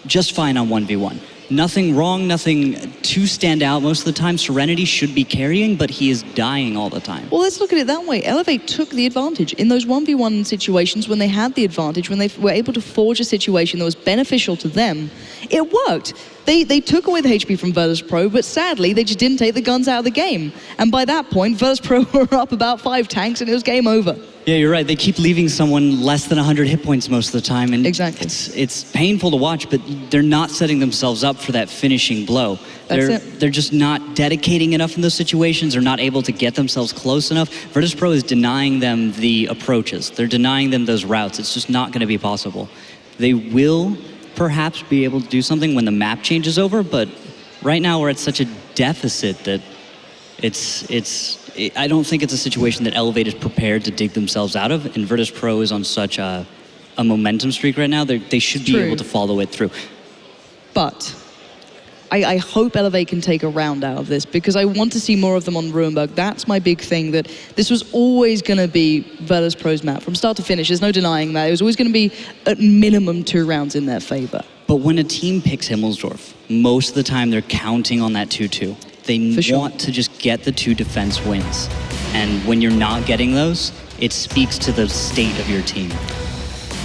just fine on 1v1. Nothing wrong, nothing to stand out. Most of the time, Serenity should be carrying, but he is dying all the time. Well, let's look at it that way. eLevate took the advantage. In those 1v1 situations, when they had the advantage, when they were able to forge a situation that was beneficial to them, it worked. They took away the HP from Virtus.PRO, but sadly, they just didn't take the guns out of the game. And by that point, Virtus.PRO were up about 5 tanks, and it was game over. Yeah, you're right. They keep leaving someone less than 100 hit points most of the time. And exactly. It's painful to watch, but they're not setting themselves up for that finishing blow. They're just not dedicating enough in those situations, or not able to get themselves close enough. Virtus.PRO is denying them the approaches. They're denying them those routes. It's just not going to be possible. They will perhaps be able to do something when the map changes over, but right now we're at such a deficit that I don't think it's a situation that eLevate is prepared to dig themselves out of, and Virtus.PRO is on such a momentum streak right now. They should be able to follow it through. But I hope eLevate can take a round out of this, because I want to see more of them on Ruinberg. That's my big thing, that this was always going to be Virtus.PRO's map from start to finish. There's no denying that. It was always going to be at minimum 2 rounds in their favor. But when a team picks Himmelsdorf, most of the time they're counting on that 2-2. They want to just get the 2 defense wins. And when you're not getting those, it speaks to the state of your team.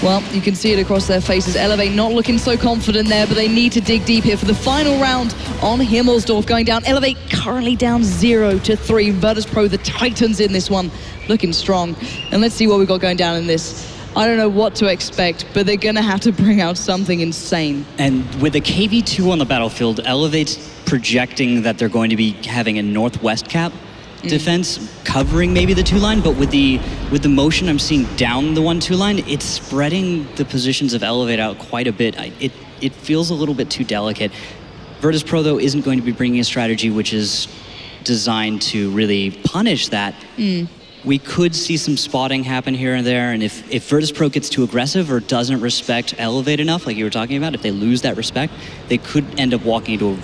Well, you can see it across their faces. eLevate not looking so confident there, but they need to dig deep here for the final round on Himmelsdorf going down. eLevate currently down 0-3. Virtus.PRO, the Titans in this one, looking strong. And let's see what we've got going down in this. I don't know what to expect, but they're going to have to bring out something insane. And with a KV2 on the battlefield, eLevate's projecting that they're going to be having a northwest cap defense covering maybe the 2 line, but with the motion I'm seeing down the 1-2 line, it's spreading the positions of eLevate out quite a bit. It feels a little bit too delicate. Virtus.PRO though isn't going to be bringing a strategy which is designed to really punish that. We could see some spotting happen here and there, and if Virtus.PRO gets too aggressive or doesn't respect eLevate enough, like you were talking about, if they lose that respect, they could end up walking into a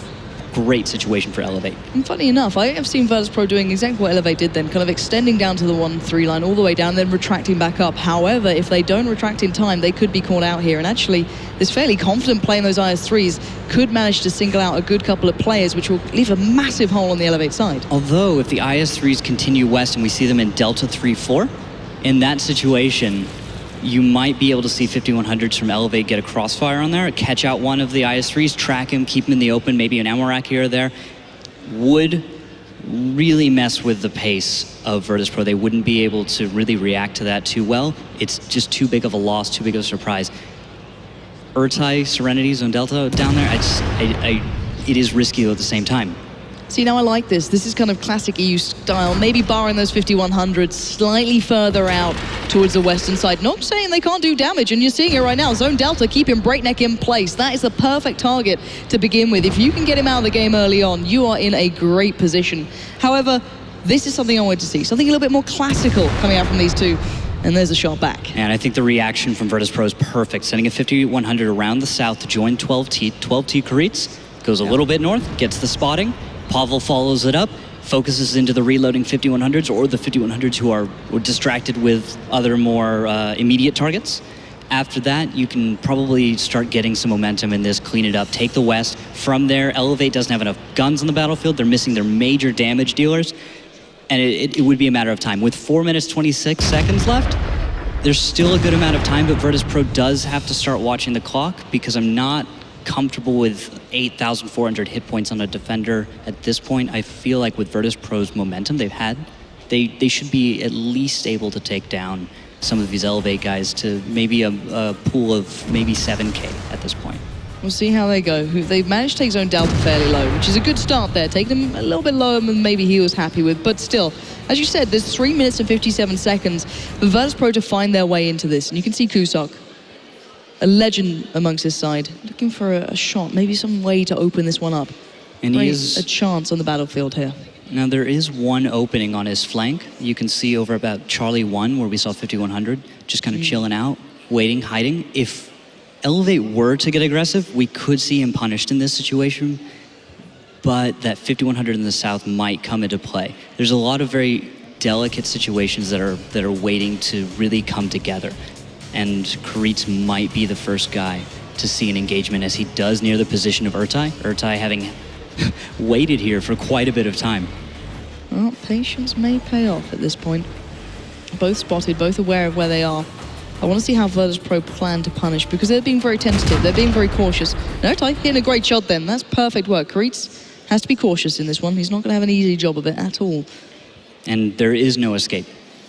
great situation for eLevate. And funny enough, I have seen Virtus.PRO doing exactly what eLevate did then, kind of extending down to the 1-3 line all the way down, then retracting back up. However, if they don't retract in time, they could be caught out here. And actually, this fairly confident play in those IS-3s could manage to single out a good couple of players, which will leave a massive hole on the eLevate side. Although, if the IS-3s continue west and we see them in Delta 3-4, in that situation, you might be able to see 5100s from eLevate get a crossfire on there, catch out one of the IS-3s, track him, keep him in the open, maybe an ammo rack here or there. Would really mess with the pace of Virtus.PRO. They wouldn't be able to really react to that too well. It's just too big of a loss, too big of a surprise. Urtai, Serenities on Delta down there, it is risky at the same time. See, now I like this. This is kind of classic EU style, maybe barring those 5100s slightly further out towards the western side. Not saying they can't do damage, and you're seeing it right now. Zone Delta keeping Breakneck in place. That is the perfect target to begin with. If you can get him out of the game early on, you are in a great position. However, this is something I wanted to see. Something a little bit more classical coming out from these two. And there's a shot back. And I think the reaction from Virtus.PRO is perfect. Sending a 5100 around the south to join 12T. 12T Karitz goes a little bit north, gets the spotting. Pavel follows it up, focuses into the reloading 5100s or the 5100s who are distracted with other more immediate targets. After that, you can probably start getting some momentum in this, clean it up, take the west. From there, eLevate doesn't have enough guns on the battlefield. They're missing their major damage dealers. And it would be a matter of time. With 4 minutes, 26 seconds left, there's still a good amount of time, but Virtus.PRO does have to start watching the clock because I'm not comfortable with 8,400 hit points on a defender at this point. I feel like with Virtus.PRO's momentum they've had, they should be at least able to take down some of these eLevate guys to maybe a pool of maybe 7K at this point. We'll see how they go. They've managed to take Zone Delta fairly low, which is a good start there. Taking them a little bit lower than maybe he was happy with. But still, as you said, there's 3 minutes and 57 seconds for Virtus.PRO to find their way into this. And you can see Kusok, a legend amongst his side, looking for a shot, maybe some way to open this one up. And he is a chance on the battlefield here. Now there is one opening on his flank. You can see over about Charlie 1 where we saw 5100, just kind of chilling out, waiting, hiding. If eLevate were to get aggressive, we could see him punished in this situation, but that 5100 in the south might come into play. There's a lot of very delicate situations that are waiting to really come together. And Karitz might be the first guy to see an engagement as he does near the position of Urtai. Urtai having waited here for quite a bit of time. Well, patience may pay off at this point. Both spotted, both aware of where they are. I want to see how Virtus.PRO plan to punish because they're being very tentative, they're being very cautious. Urtai hitting a great shot then, that's perfect work. Karitz has to be cautious in this one. He's not going to have an easy job of it at all. And there is no escape.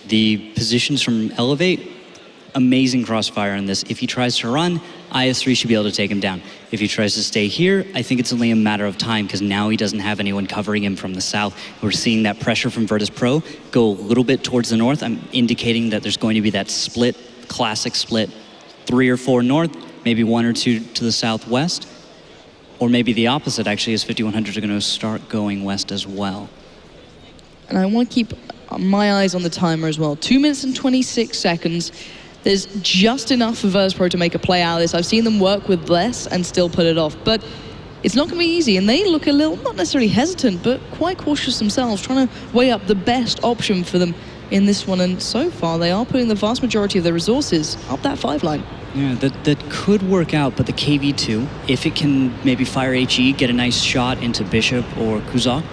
The positions from eLevate, amazing crossfire on this. If he tries to run, IS-3 should be able to take him down. If he tries to stay here, I think it's only a matter of time because now he doesn't have anyone covering him from the south. We're seeing that pressure from Virtus.PRO go a little bit towards the north. I'm indicating that there's going to be that split, classic split, 3 or 4 north, maybe 1 or 2 to the southwest, or maybe the opposite actually, as 5100s are going to start going west as well. And I want to keep my eyes on the timer as well. 2 minutes and 26 seconds. There's just enough for Virtus.PRO to make a play out of this. I've seen them work with less and still put it off, but it's not going to be easy, and they look a little, not necessarily hesitant, but quite cautious themselves, trying to weigh up the best option for them in this one, and so far they are putting the vast majority of their resources up that 5 line. Yeah, that could work out, but the KV2, if it can maybe fire HE, get a nice shot into Bishop or Kuzak,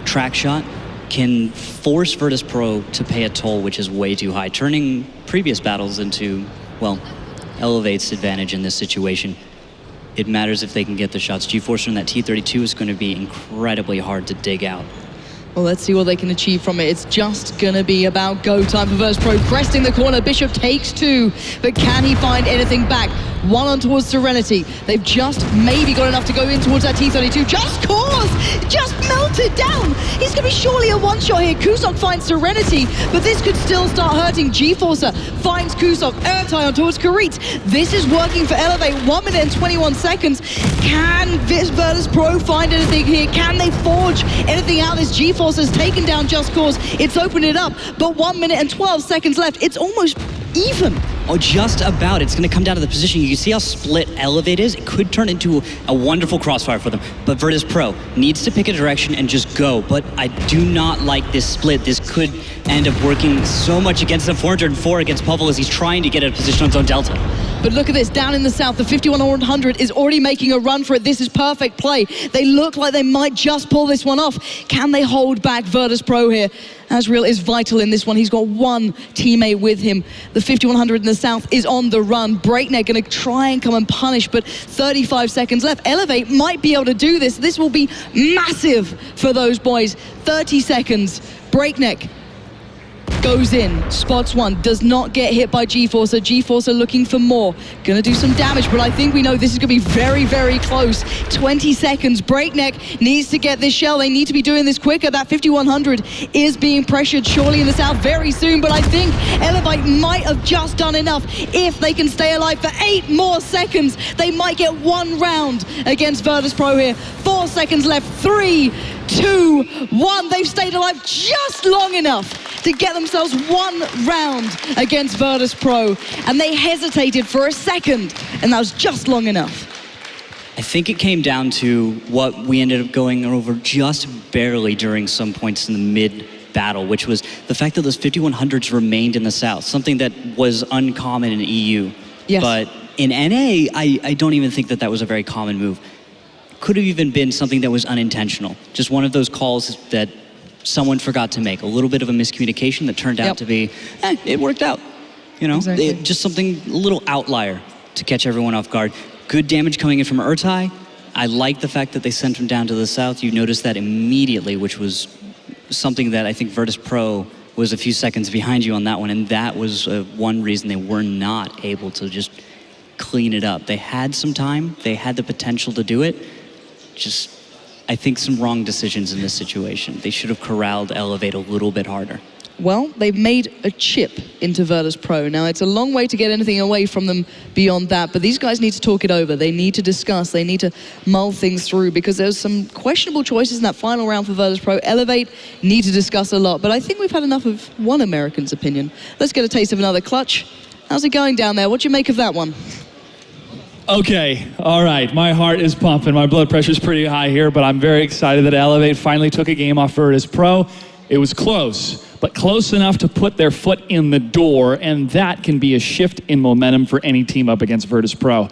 track shot, can force Virtus.PRO to pay a toll which is way too high, turning previous battles into, well, eLevate's advantage in this situation. It matters if they can get the shots. GeForce in that T32 is going to be incredibly hard to dig out. Well, let's see what they can achieve from it. It's just gonna be about go time for Virtus.PRO. Cresting the corner, Bishop takes 2, but can he find anything back? 1 on towards Serenity. They've just maybe got enough to go in towards that T32. Just Cause! Just melted down! He's gonna be surely a one-shot here. Kusok finds Serenity, but this could still start hurting. GeForcer finds Kusok. Ertai on towards Karit. This is working for eLevate. 1 minute and 21 seconds. Can Virtus.PRO find anything here? Can they forge anything out of this? GeForce has taken down Just Cause. It's opened it up, but 1 minute and 12 seconds left. It's almost even. Oh, just about. It's going to come down to the position. You can see how split eLevate is. It could turn into a wonderful crossfire for them. But Virtus.PRO needs to pick a direction and just go. But I do not like this split. This could end up working so much against them. 404 against Pavel as he's trying to get a position on zone delta. But look at this, down in the south, the 51-100 is already making a run for it. This is perfect play. They look like they might just pull this one off. Can they hold back Virtus.PRO here? Azriel is vital in this one. He's got 1 teammate with him. The 5100 in the south is on the run. Breakneck gonna try and come and punish, but 35 seconds left. eLevate might be able to do this. This will be massive for those boys. 30 seconds. Breakneck goes in, spots 1, does not get hit by GeForcer. GeForcer looking for more. Gonna do some damage, but I think we know this is gonna be very, very close. 20 seconds. Breakneck needs to get this shell. They need to be doing this quicker. That 5100 is being pressured surely in the south very soon, but I think eLevate might have just done enough. If they can stay alive for 8 more seconds, they might get 1 round against Virtus.PRO here. 4 seconds left. 3, 2, 1. They've stayed alive just long enough to get themselves 1 round against Virtus.PRO, and they hesitated for a second, and that was just long enough. I think it came down to what we ended up going over just barely during some points in the mid-battle, which was the fact that those 5100s remained in the south, something that was uncommon in EU. Yes. But in NA, I don't even think that that was a very common move. Could have even been something that was unintentional. Just one of those calls that someone forgot to make. A little bit of a miscommunication that turned out to be, it worked out. You know, Exactly. just something, a little outlier to catch everyone off guard. Good damage coming in from Ertai. I like the fact that they sent him down to the south. You noticed that immediately, which was something that I think Virtus.PRO was a few seconds behind you on that one, and that was one reason they were not able to just clean it up. They had some time, they had the potential to do it, just I think some wrong decisions in this situation. They should have corralled eLevate a little bit harder. Well, they've made a chip into Virtus.PRO. Now, it's a long way to get anything away from them beyond that, but these guys need to talk it over. They need to discuss, they need to mull things through, because there's some questionable choices in that final round for Virtus.PRO. eLevate need to discuss a lot, but I think we've had enough of one American's opinion. Let's get a taste of another. Clutch, how's it going down there? What do you make of that one? Okay, all right, my heart is pumping. My blood pressure's pretty high here, but I'm very excited that eLevate finally took a game off Virtus.PRO. It was close, but close enough to put their foot in the door, and that can be a shift in momentum for any team up against Virtus.PRO.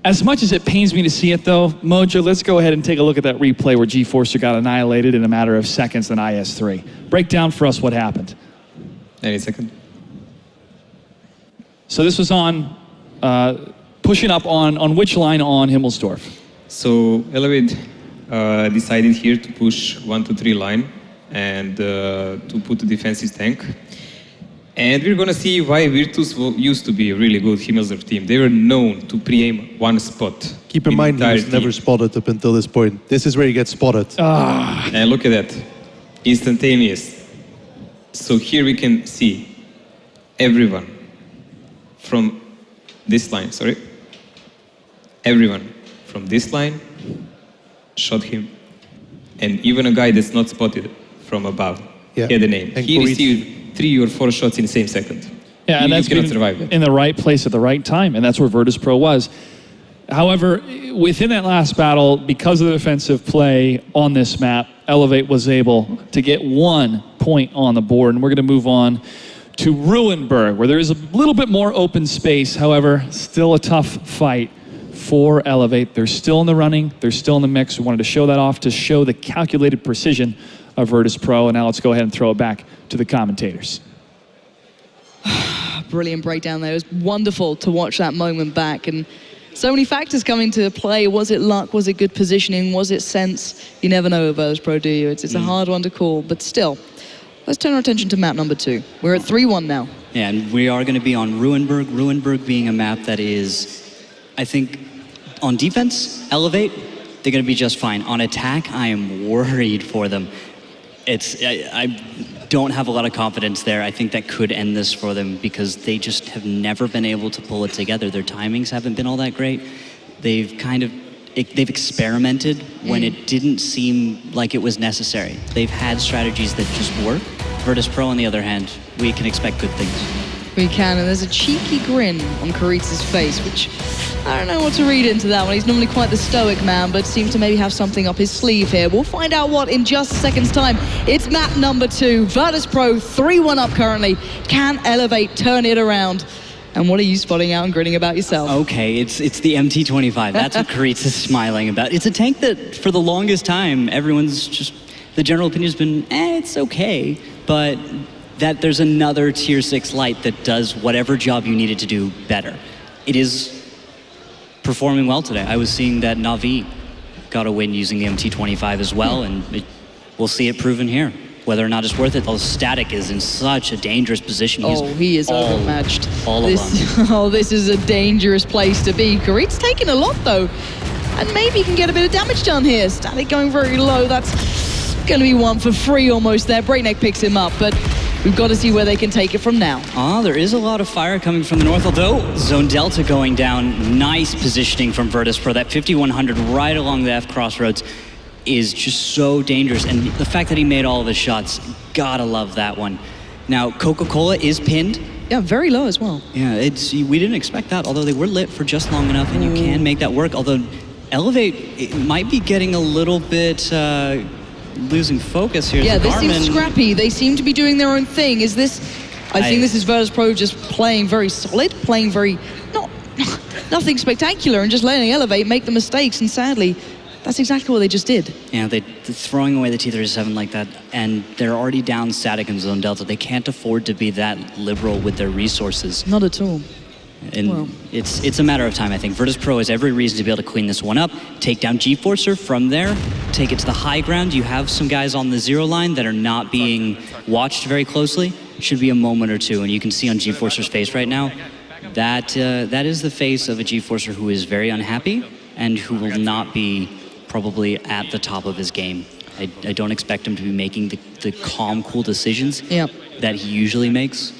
As much as it pains me to see it though, Mojo, let's go ahead and take a look at that replay where GeForcer got annihilated in a matter of seconds than IS3. Break down for us what happened. Any second. So this was on, pushing up on which line on Himmelsdorf? So eLevate decided here to push 1-3 line and to put the defensive tank. And we're gonna see why Virtus used to be a really good Himmelsdorf team. They were known to pre-aim one spot. Keep in mind, he was never spotted up until this point. This is where he gets spotted. And look at that, instantaneous. So here we can see everyone from this line, everyone from this line shot him. And even a guy that's not spotted from above, he had a name. And He received 3 or 4 shots in the same second. Yeah, and that's cannot survive it. in the right place at the right time, and that's where Virtus.PRO was. However, within that last battle, because of the defensive play on this map, eLevate was able to get 1 point on the board, and we're going to move on to Ruinberg, where there is a little bit more open space. However, still a tough fight for eLevate. They're still in the running, they're still in the mix. We wanted to show that off to show the calculated precision of Virtus.PRO, and now let's go ahead and throw it back to the commentators. brilliant breakdown there. It was wonderful to watch that moment back. And so many factors coming to play. Was it luck? Was it good positioning? Was it sense? You never know with Virtus.PRO, do you? It's a hard one to call, but still. Let's turn our attention to map number 2. We're at 3-1 now. Yeah, and we are going to be on Ruinberg. Ruinberg being a map that is, I think, on defense, eLevate, they're going to be just fine. On attack, I am worried for them. I don't have a lot of confidence there. I think that could end this for them because they just have never been able to pull it together. Their timings haven't been all that great. They've experimented when it didn't seem like it was necessary. They've had strategies that just work. Virtus.PRO, on the other hand, we can expect good things. We can, and there's a cheeky grin on Karitsa's face, which I don't know what to read into that one. He's normally quite the stoic man, but seems to maybe have something up his sleeve here. We'll find out what in just a second's time. It's map number 2. Virtus.PRO 3-1 up currently. Can eLevate turn it around? And what are you spotting out and grinning about yourself? Okay, it's the MT-25. That's what Karitsa's smiling about. It's a tank that, for the longest time, everyone's just... The general opinion's been, it's okay, but that there's another tier 6 light that does whatever job you need it to do better. It is performing well today. I was seeing that Na'Vi got a win using the MT-25 as well, and we'll see it proven here. Whether or not it's worth it. Static is in such a dangerous position. He is overmatched. All alone. This is a dangerous place to be. Karit's taking a lot though, and maybe he can get a bit of damage done here. Static going very low. That's going to be one for free almost there. Breakneck picks him up, but we've got to see where they can take it from now. There is a lot of fire coming from the north, although Zone Delta going down. Nice positioning from Virtus.PRO. That 5100 right along the F crossroads is just so dangerous. And the fact that he made all of his shots, gotta love that one. Now, Coca-Cola is pinned. Yeah, very low as well. Yeah, we didn't expect that, although they were lit for just long enough, and you can make that work. Although eLevate, it might be getting a little bit losing focus here. Yeah, this seems scrappy. They seem to be doing their own thing. Is this... I think this is Virtus.PRO just playing very solid, playing very... nothing spectacular, and just letting eLevate make the mistakes, and sadly... That's exactly what they just did. Yeah, they're throwing away the T-37 like that, and they're already down Static in Zone Delta. They can't afford to be that liberal with their resources. Not at all. And it's a matter of time, I think. Virtus.PRO has every reason to be able to clean this one up, take down GeForcer from there, take it to the high ground. You have some guys on the 0 line that are not being watched very closely. Should be a moment or two, and you can see on GeForcer's face right now, that is the face of a GeForcer who is very unhappy and who will not be probably at the top of his game. I don't expect him to be making the calm, cool decisions that he usually makes.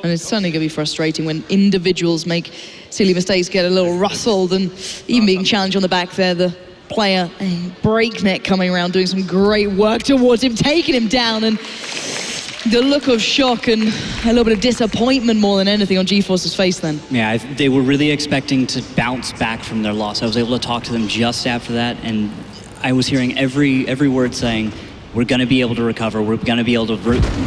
And it's certainly going to be frustrating when individuals make silly mistakes, get a little rustled, and even being challenged on the back there, the player, Breakneck, coming around doing some great work towards him, taking him down, and the look of shock and a little bit of disappointment more than anything on GeForce's face then. Yeah, they were really expecting to bounce back from their loss. I was able to talk to them just after that, and I was hearing every word saying, we're going to be able to recover, we're going to be able to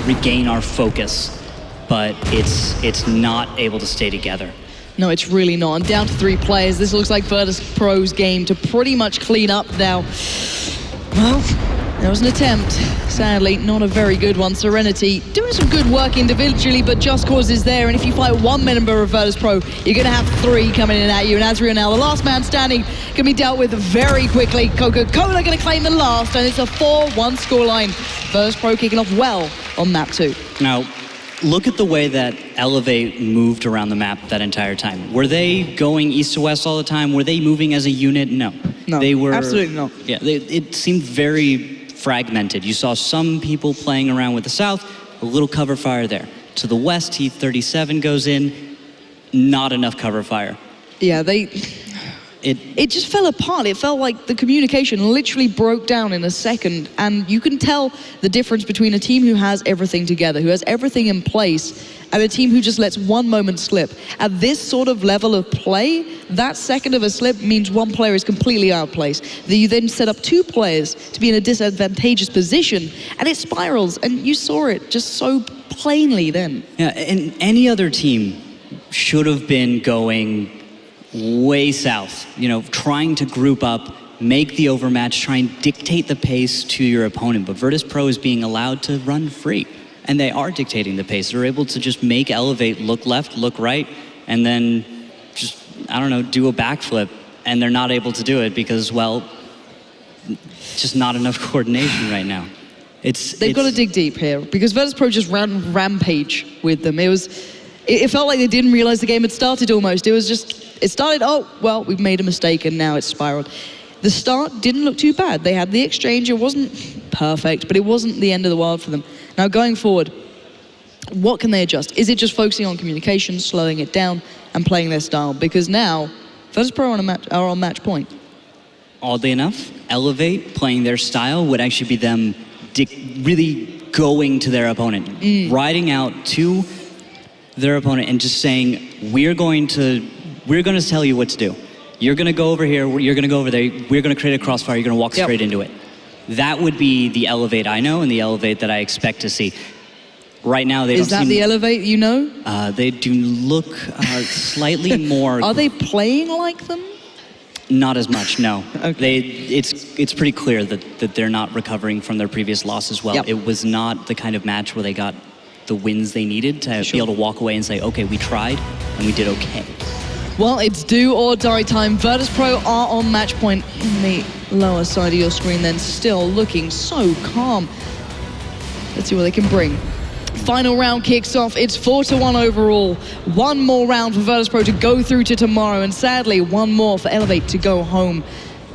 regain our focus, but it's not able to stay together. No, it's really not. And down to 3 players. This looks like Virtus.PRO's game to pretty much clean up now. Well, there was an attempt. Sadly, not a very good one. Serenity doing some good work individually, but Just Cause is there. And if you fight one member of Virtus.PRO, you're going to have 3 coming in at you. And Azriel now, the last man standing, going to be dealt with very quickly. Coca-Cola going to claim the last, and it's a 4-1 scoreline. Virtus.PRO kicking off well on map 2. Now, look at the way that eLevate moved around the map that entire time. Were they going east to west all the time? Were they moving as a unit? No. No, they were, absolutely not. Yeah, it seemed very fragmented. You saw some people playing around with the south, a little cover fire there. To the west, T-37 goes in, not enough cover fire. Yeah, it just fell apart. It felt like the communication literally broke down in a second, and you can tell the difference between a team who has everything together, who has everything in place, and a team who just lets one moment slip. At this sort of level of play, that second of a slip means one player is completely out of place. You then set up 2 players to be in a disadvantageous position, and it spirals, and you saw it just so plainly then. Yeah, and any other team should have been going way south, trying to group up, make the overmatch, try and dictate the pace to your opponent. But Virtus.PRO is being allowed to run free. and they are dictating the pace. They're able to just make eLevate look left, look right, and then just, I don't know, do a backflip, and they're not able to do it because, well, just not enough coordination right now. They've got to dig deep here because Virtus.PRO just ran rampage with them. It felt like they didn't realize the game had started almost. It started, oh, well, we've made a mistake and now it's spiraled. The start didn't look too bad. They had the exchange. It wasn't perfect, but it wasn't the end of the world for them. Now going forward, what can they adjust? Is it just focusing on communication, slowing it down, and playing their style? Because now, Virtus.PRO are on match point. Oddly enough, eLevate playing their style would actually be them really going to their opponent, riding out to their opponent and just saying, we're going to tell you what to do. You're going to go over here, you're going to go over there, we're going to create a crossfire, you're going to walk straight into it. That would be the eLevate I know and the eLevate that I expect to see. Right now, they don't seem... Is that the eLevate you know? They do look slightly more... Are they playing like them? Not as much, no. Okay. It's pretty clear that they're not recovering from their previous loss as well. Yep. It was not the kind of match where they got the wins they needed to be able to walk away and say, okay, we tried and we did okay. Well, it's do or die time. Virtus.PRO are on match point in the lower side of your screen, then still looking so calm. Let's see what they can bring. Final round kicks off. It's 4-1 overall. One more round for Virtus.PRO to go through to tomorrow, and sadly, one more for eLevate to go home.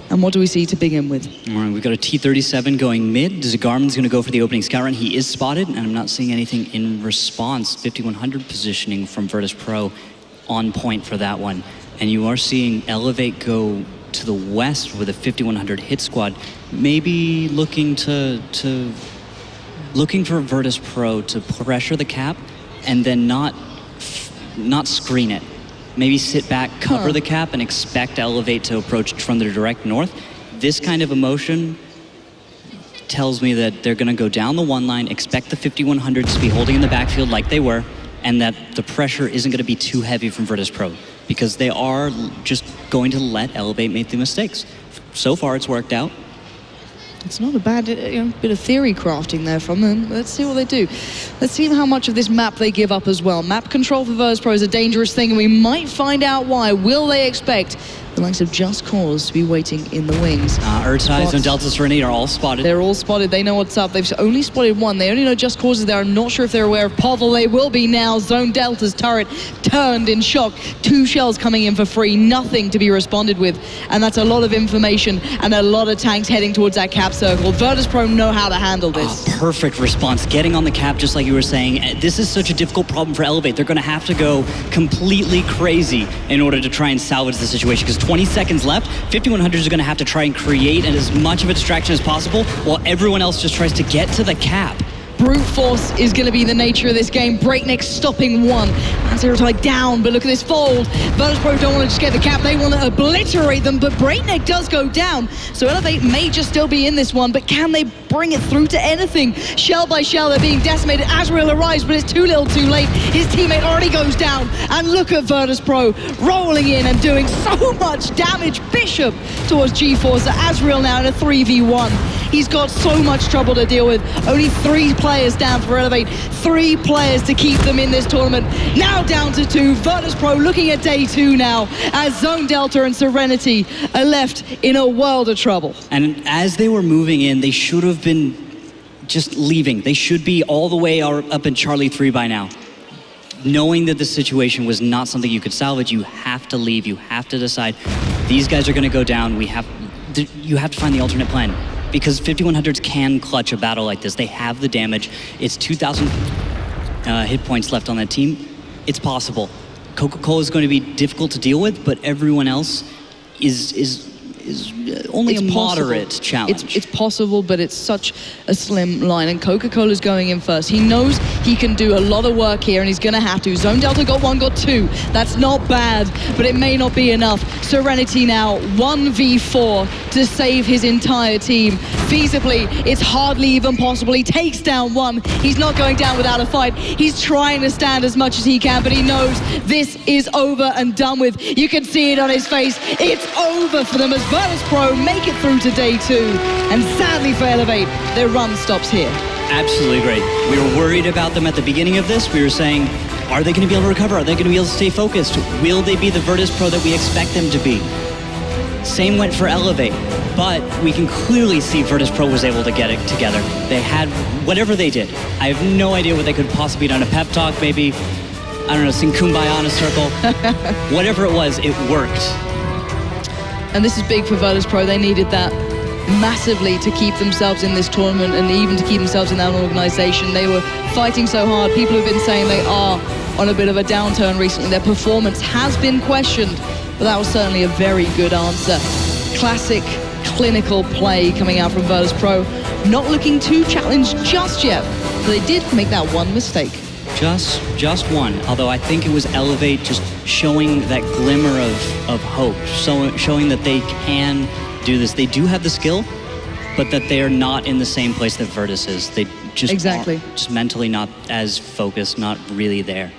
And what do we see to begin with? All right, we've got a T-37 going mid. Zagarman's going to go for the opening scout run. He is spotted, and I'm not seeing anything in response. 5100 positioning from Virtus.PRO on point for that one. And you are seeing eLevate go to the west with a 5100 hit squad, maybe looking for Virtus.PRO to pressure the cap and then not screen it. Maybe sit back, cover the cap, and expect eLevate to approach from the direct north. This kind of emotion tells me that they're going to go down the one line, expect the 5100s to be holding in the backfield like they were, and that the pressure isn't going to be too heavy from Virtus.PRO because they are just going to let eLevate make the mistakes. So far, it's worked out. It's not a bad bit of theory crafting there from them. Let's see what they do. Let's see how much of this map they give up as well. Map control for Virtus.PRO is a dangerous thing, and we might find out why. Will they expect the likes of Just Cause to be waiting in the wings? Urtize and Delta Serenity are all spotted. They're all spotted. They know what's up. They've only spotted one. They only know Just Cause is there. I'm not sure if they're aware of Povel. They will be now. Zone Delta's turret turned in shock. 2 shells coming in for free. Nothing to be responded with. And that's a lot of information and a lot of tanks heading towards that cap circle. Virtus.PRO know how to handle this. Perfect response. Getting on the cap, just like you were saying. This is such a difficult problem for eLevate. They're going to have to go completely crazy in order to try and salvage the situation because 20 seconds left. 5100s are going to have to try and create as much of a distraction as possible while everyone else just tries to get to the cap. Brute force is going to be the nature of this game. Breakneck stopping one. And Zerotide down, but look at this fold. Virtus.PRO don't want to just get the cap, they want to obliterate them, but Breakneck does go down. So eLevate may just still be in this one, but can they bring it through to anything? Shell by shell, they're being decimated. Azrael arrives, but it's too little too late. His teammate already goes down. And look at Virtus.PRO rolling in and doing so much damage. Bishop towards G-Force. Azrael now in a 3v1. He's got so much trouble to deal with. Only 3 players down for eLevate. 3 players to keep them in this tournament. Now down to 2. Virtus.PRO looking at day 2 now as Zone Delta and Serenity are left in a world of trouble. And as they were moving in, they should have been just leaving. They should be all the way up in Charlie 3 by now. Knowing that the situation was not something you could salvage, you have to leave. You have to decide, these guys are going to go down. You have to find the alternate plan. Because 5100s can clutch a battle like this. They have the damage. It's 2,000 hit points left on that team. It's possible. Coca-Cola is going to be difficult to deal with, but everyone else is only a moderate challenge. It's possible, but it's such a slim line, and Coca-Cola's going in first. He knows he can do a lot of work here, and he's going to have to. Zone Delta got 1, got 2. That's not bad, but it may not be enough. Serenity now 1v4 to save his entire team. Feasibly, it's hardly even possible. He takes down 1. He's not going down without a fight. He's trying to stand as much as he can, but he knows this is over and done with. You can see it on his face. It's over for them as Virtus.PRO make it through to day 2, and sadly for eLevate, their run stops here. Absolutely great. We were worried about them at the beginning of this. We were saying, are they going to be able to recover? Are they going to be able to stay focused? Will they be the Virtus.PRO that we expect them to be? Same went for eLevate, but we can clearly see Virtus.PRO was able to get it together. They had whatever they did. I have no idea what they could possibly done. A pep talk, maybe, I don't know, sing Kumbaya in a circle. Whatever it was, it worked. And this is big for Virtus.PRO. They needed that massively to keep themselves in this tournament and even to keep themselves in that organization. They were fighting so hard. People have been saying they are on a bit of a downturn recently. Their performance has been questioned, but that was certainly a very good answer. Classic clinical play coming out from Virtus.PRO. Not looking too challenged just yet, but they did make that one mistake. Just one, although I think it was eLevate just showing that glimmer of hope, showing that they can do this. They do have the skill, but that they are not in the same place that Virtus is. They just exactly just mentally not as focused, not really there.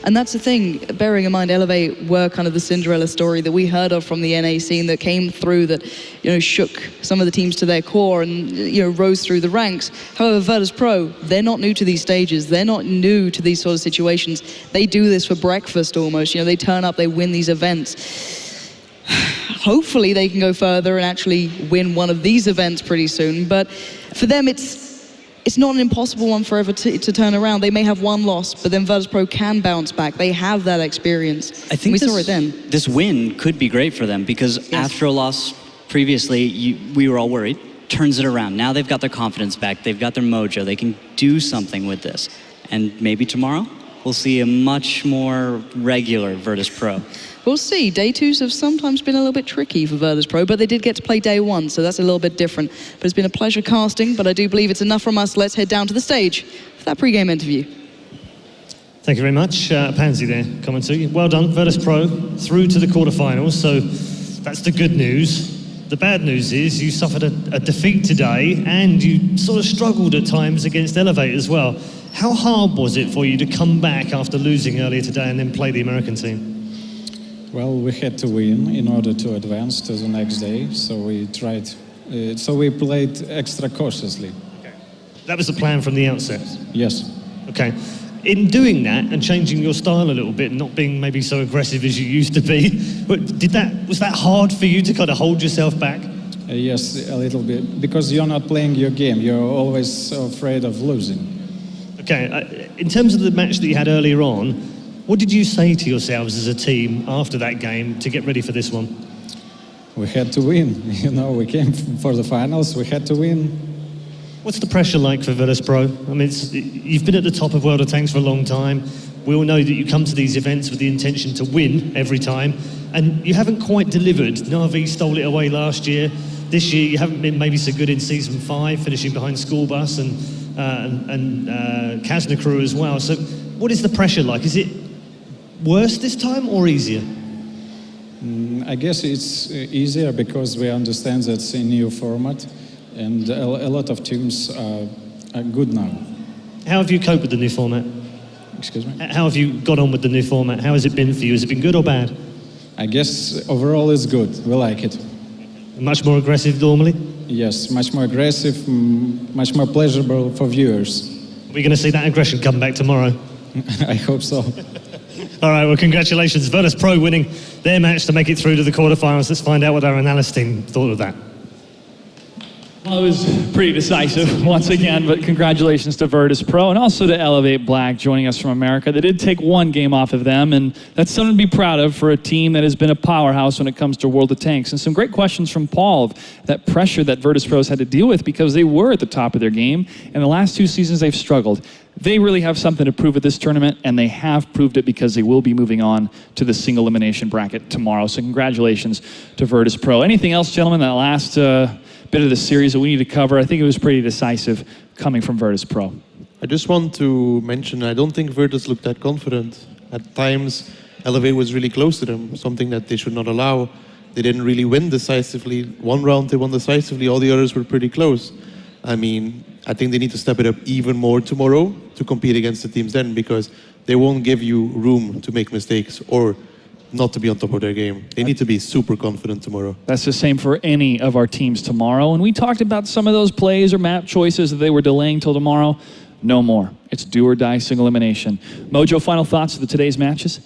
And that's the thing, bearing in mind eLevate were kind of the Cinderella story that we heard of from the NA scene that came through, that, you know, shook some of the teams to their core and, you know, rose through the ranks. However, Virtus.PRO, they're not new to these stages. They're not new to these sort of situations. They do this for breakfast almost. You know, they turn up, they win these events. Hopefully they can go further and actually win one of these events pretty soon. But for them, it's not an impossible one forever to turn around. They may have one loss, but then Virtus.PRO can bounce back. They have that experience. I think we saw it then. This win could be great for them because after a loss previously, we were all worried. Turns it around. Now they've got their confidence back. They've got their mojo. They can do something with this. And maybe tomorrow, we'll see a much more regular Virtus.PRO. We'll see. Day 2s have sometimes been a little bit tricky for Virtus.PRO, but they did get to play day 1, so that's a little bit different. But it's been a pleasure casting, but I do believe it's enough from us. Let's head down to the stage for that pre-game interview. Thank you very much. Pansy there, coming to you. Well done, Virtus.PRO, through to the quarterfinals, so that's the good news. The bad news is you suffered a defeat today, and you sort of struggled at times against eLevate as well. How hard was it for you to come back after losing earlier today and then play the American team? Well, we had to win in order to advance to the next day, so we tried. So we played extra cautiously. Okay. That was the plan from the outset? Yes. Okay. In doing that and changing your style a little bit, not being maybe so aggressive as you used to be, was that hard for you to kind of hold yourself back? Yes, a little bit, because you're not playing your game. You're always afraid of losing. Okay. In terms of the match that you had earlier on, what did you say to yourselves as a team after that game to get ready for this one? We had to win. You know, we came for the finals. We had to win. What's the pressure like for Virtus.PRO? I mean, you've been at the top of World of Tanks for a long time. We all know that you come to these events with the intention to win every time, and you haven't quite delivered. Na'Vi stole it away last year. This year, you haven't been maybe so good in Season 5, finishing behind School Bus and Kazna Crew as well. So what is the pressure like? Is it worse this time or easier? I guess it's easier because we understand that it's a new format and a lot of teams are good now. How have you coped with the new format? Excuse me? How have you got on with the new format? How has it been for you? Has it been good or bad? I guess overall it's good. We like it. Much more aggressive normally? Yes, much more aggressive, much more pleasurable for viewers. Are we going to see that aggression come back tomorrow? I hope so. All right, well, congratulations. Virtus.PRO winning their match to make it through to the quarterfinals. Let's find out what our analysis team thought of that. Well, it was pretty decisive once again, but congratulations to Virtus.PRO and also to eLevate Black joining us from America. They did take one game off of them, and that's something to be proud of for a team that has been a powerhouse when it comes to World of Tanks. And some great questions from Paul of that pressure that Virtus.PRO's had to deal with because they were at the top of their game, and the last 2 seasons they've struggled. They really have something to prove at this tournament, and they have proved it because they will be moving on to the single elimination bracket tomorrow. So congratulations to Virtus.PRO. Anything else, gentlemen, that last bit of the series that we need to cover? I think it was pretty decisive coming from Virtus.PRO. I just want to mention, I don't think Virtus looked that confident. At times, eLevate was really close to them, something that they should not allow. They didn't really win decisively. One round they won decisively, all the others were pretty close. I mean, I think they need to step it up even more tomorrow to compete against the teams then, because they won't give you room to make mistakes or not to be on top of their game. They need to be super confident tomorrow. That's the same for any of our teams tomorrow. And we talked about some of those plays or map choices that they were delaying till tomorrow. No more. It's do or die single elimination. Mojo, final thoughts of today's matches?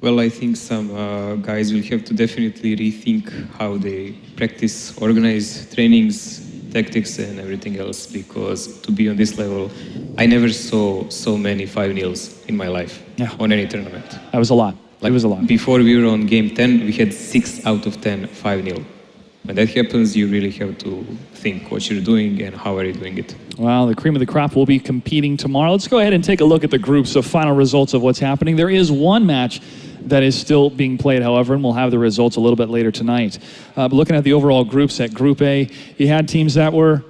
Well, I think some guys will have to definitely rethink how they practice, organize trainings, tactics, and everything else, because to be on this level, I never saw so many 5-0s in my life on any tournament. That was a lot. It was a lot. Before we were on game 10, we had 6 out of 10 5-0. When that happens, you really have to think what you're doing and how are you doing it. Well, the cream of the crop will be competing tomorrow. Let's go ahead and take a look at the groups of final results of what's happening. There is one match that is still being played, however, and we'll have the results a little bit later tonight. But looking at the overall groups at Group A, you had teams that were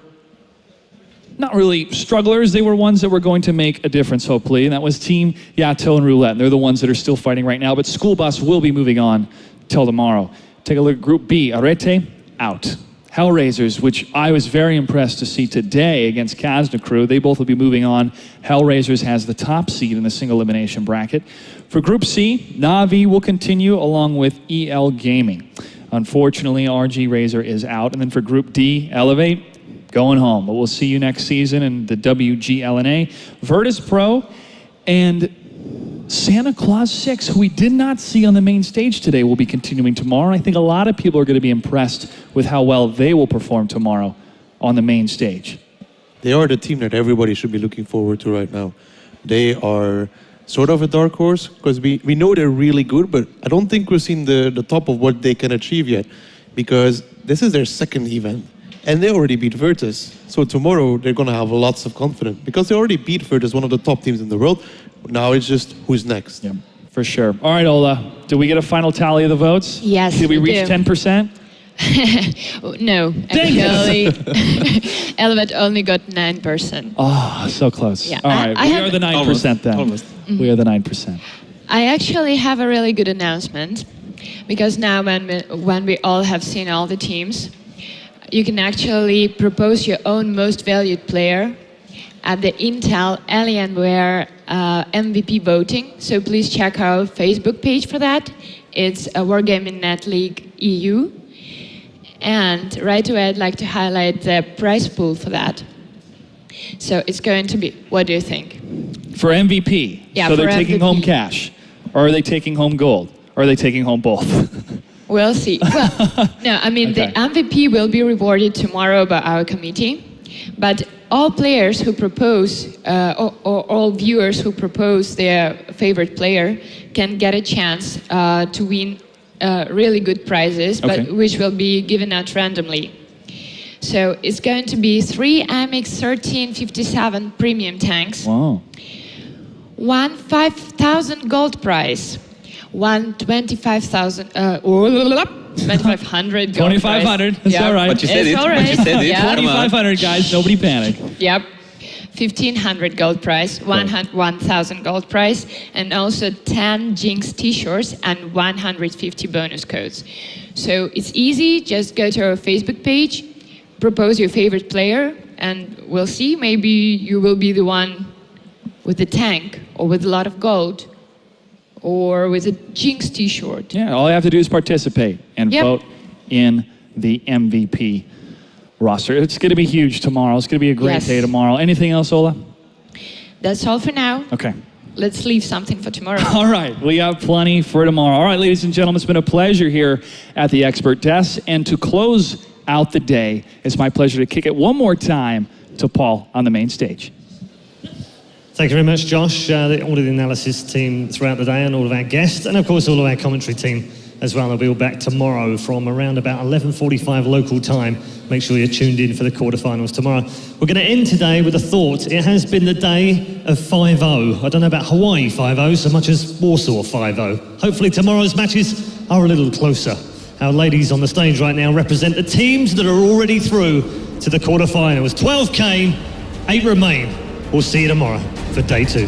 not really strugglers. They were ones that were going to make a difference, hopefully, and that was Team Yato and Roulette. And they're the ones that are still fighting right now, but School Bus will be moving on till tomorrow. Take a look at Group B. Arete, out. Hellraisers, which I was very impressed to see today against Kazna Crew. They both will be moving on. Hellraisers has the top seed in the single elimination bracket. For Group C, Navi will continue along with EL Gaming. Unfortunately, RG Razor is out. And then for Group D, eLevate, going home. But we'll see you next season in the WGL Virtus.PRO and Santa Claus 6, who we did not see on the main stage today, will be continuing tomorrow. I think a lot of people are going to be impressed with how well they will perform tomorrow on the main stage. They are the team that everybody should be looking forward to right now. They are sort of a dark horse because we know they're really good, but I don't think we've seen the top of what they can achieve yet, because this is their second event and they already beat Virtus. So tomorrow they're going to have lots of confidence because they already beat Virtus, one of the top teams in the world. Now it's just who's next. Yeah, for sure. All right, Ola, did we get a final tally of the votes? Yes, Did we reach do. 10%? No, actually, eLevate only got 9%. Oh, so close. Yeah, All right, I we have- are the 9% then. Almost. We are the 9%. I actually have a really good announcement, because now when we all have seen all the teams, you can actually propose your own most valued player at the Intel Alienware MVP voting. So please check our Facebook page for that. It's a Wargaming Net League EU. And right away, I'd like to highlight the prize pool for that. So it's going to be, what do you think? For MVP? Yeah, so they're for taking MVP. home cash? Or are they taking home gold? Or are they taking home both? We'll see. Well, no, I mean, Okay. the MVP will be rewarded tomorrow by our committee. But all players who propose, or all viewers who propose their favorite player can get a chance to win really good prizes, Okay. but which will be given out randomly. So it's going to be 3 AMX 1357 premium tanks, Wow. 1 5,000 gold prize, 1 25,000, 2,500 gold 2,500. prize. That's Yep. all right. But you said It's it. all But you right. said it. Yeah. Come on. 2,500, guys. Nobody panic. Yep. 1,500 gold prize, 1,000 gold prize, and also 10 Jinx t-shirts and 150 bonus codes. So it's easy. Just go to our Facebook page, propose your favorite player, and we'll see. Maybe you will be the one with the tank, or with a lot of gold, or with a Jinx t-shirt. Yeah, all you have to do is participate and Yep. vote in the MVP roster. It's going to be huge tomorrow. It's going to be a great Yes. day tomorrow. Anything else, Ola? That's all for now. Okay. Let's leave something for tomorrow. All right, we have plenty for tomorrow. All right, ladies and gentlemen, it's been a pleasure here at the Expert Desk. And to close out the day, it's my pleasure to kick it one more time to Paul on the main stage. Thank you very much, Josh, all of the analysis team throughout the day, and all of our guests, and of course all of our commentary team as well. They'll be all back tomorrow from around about 11:45 local time. Make sure you're tuned in for the quarterfinals tomorrow. We're going to end today with a thought. It has been the day of 5-0. I don't know about Hawaii 5-0 so much as Warsaw 5-0. Hopefully tomorrow's matches are a little closer. Our ladies on the stage right now represent the teams that are already through to the quarterfinals. 12 came, 8 remain. We'll see you tomorrow for day 2.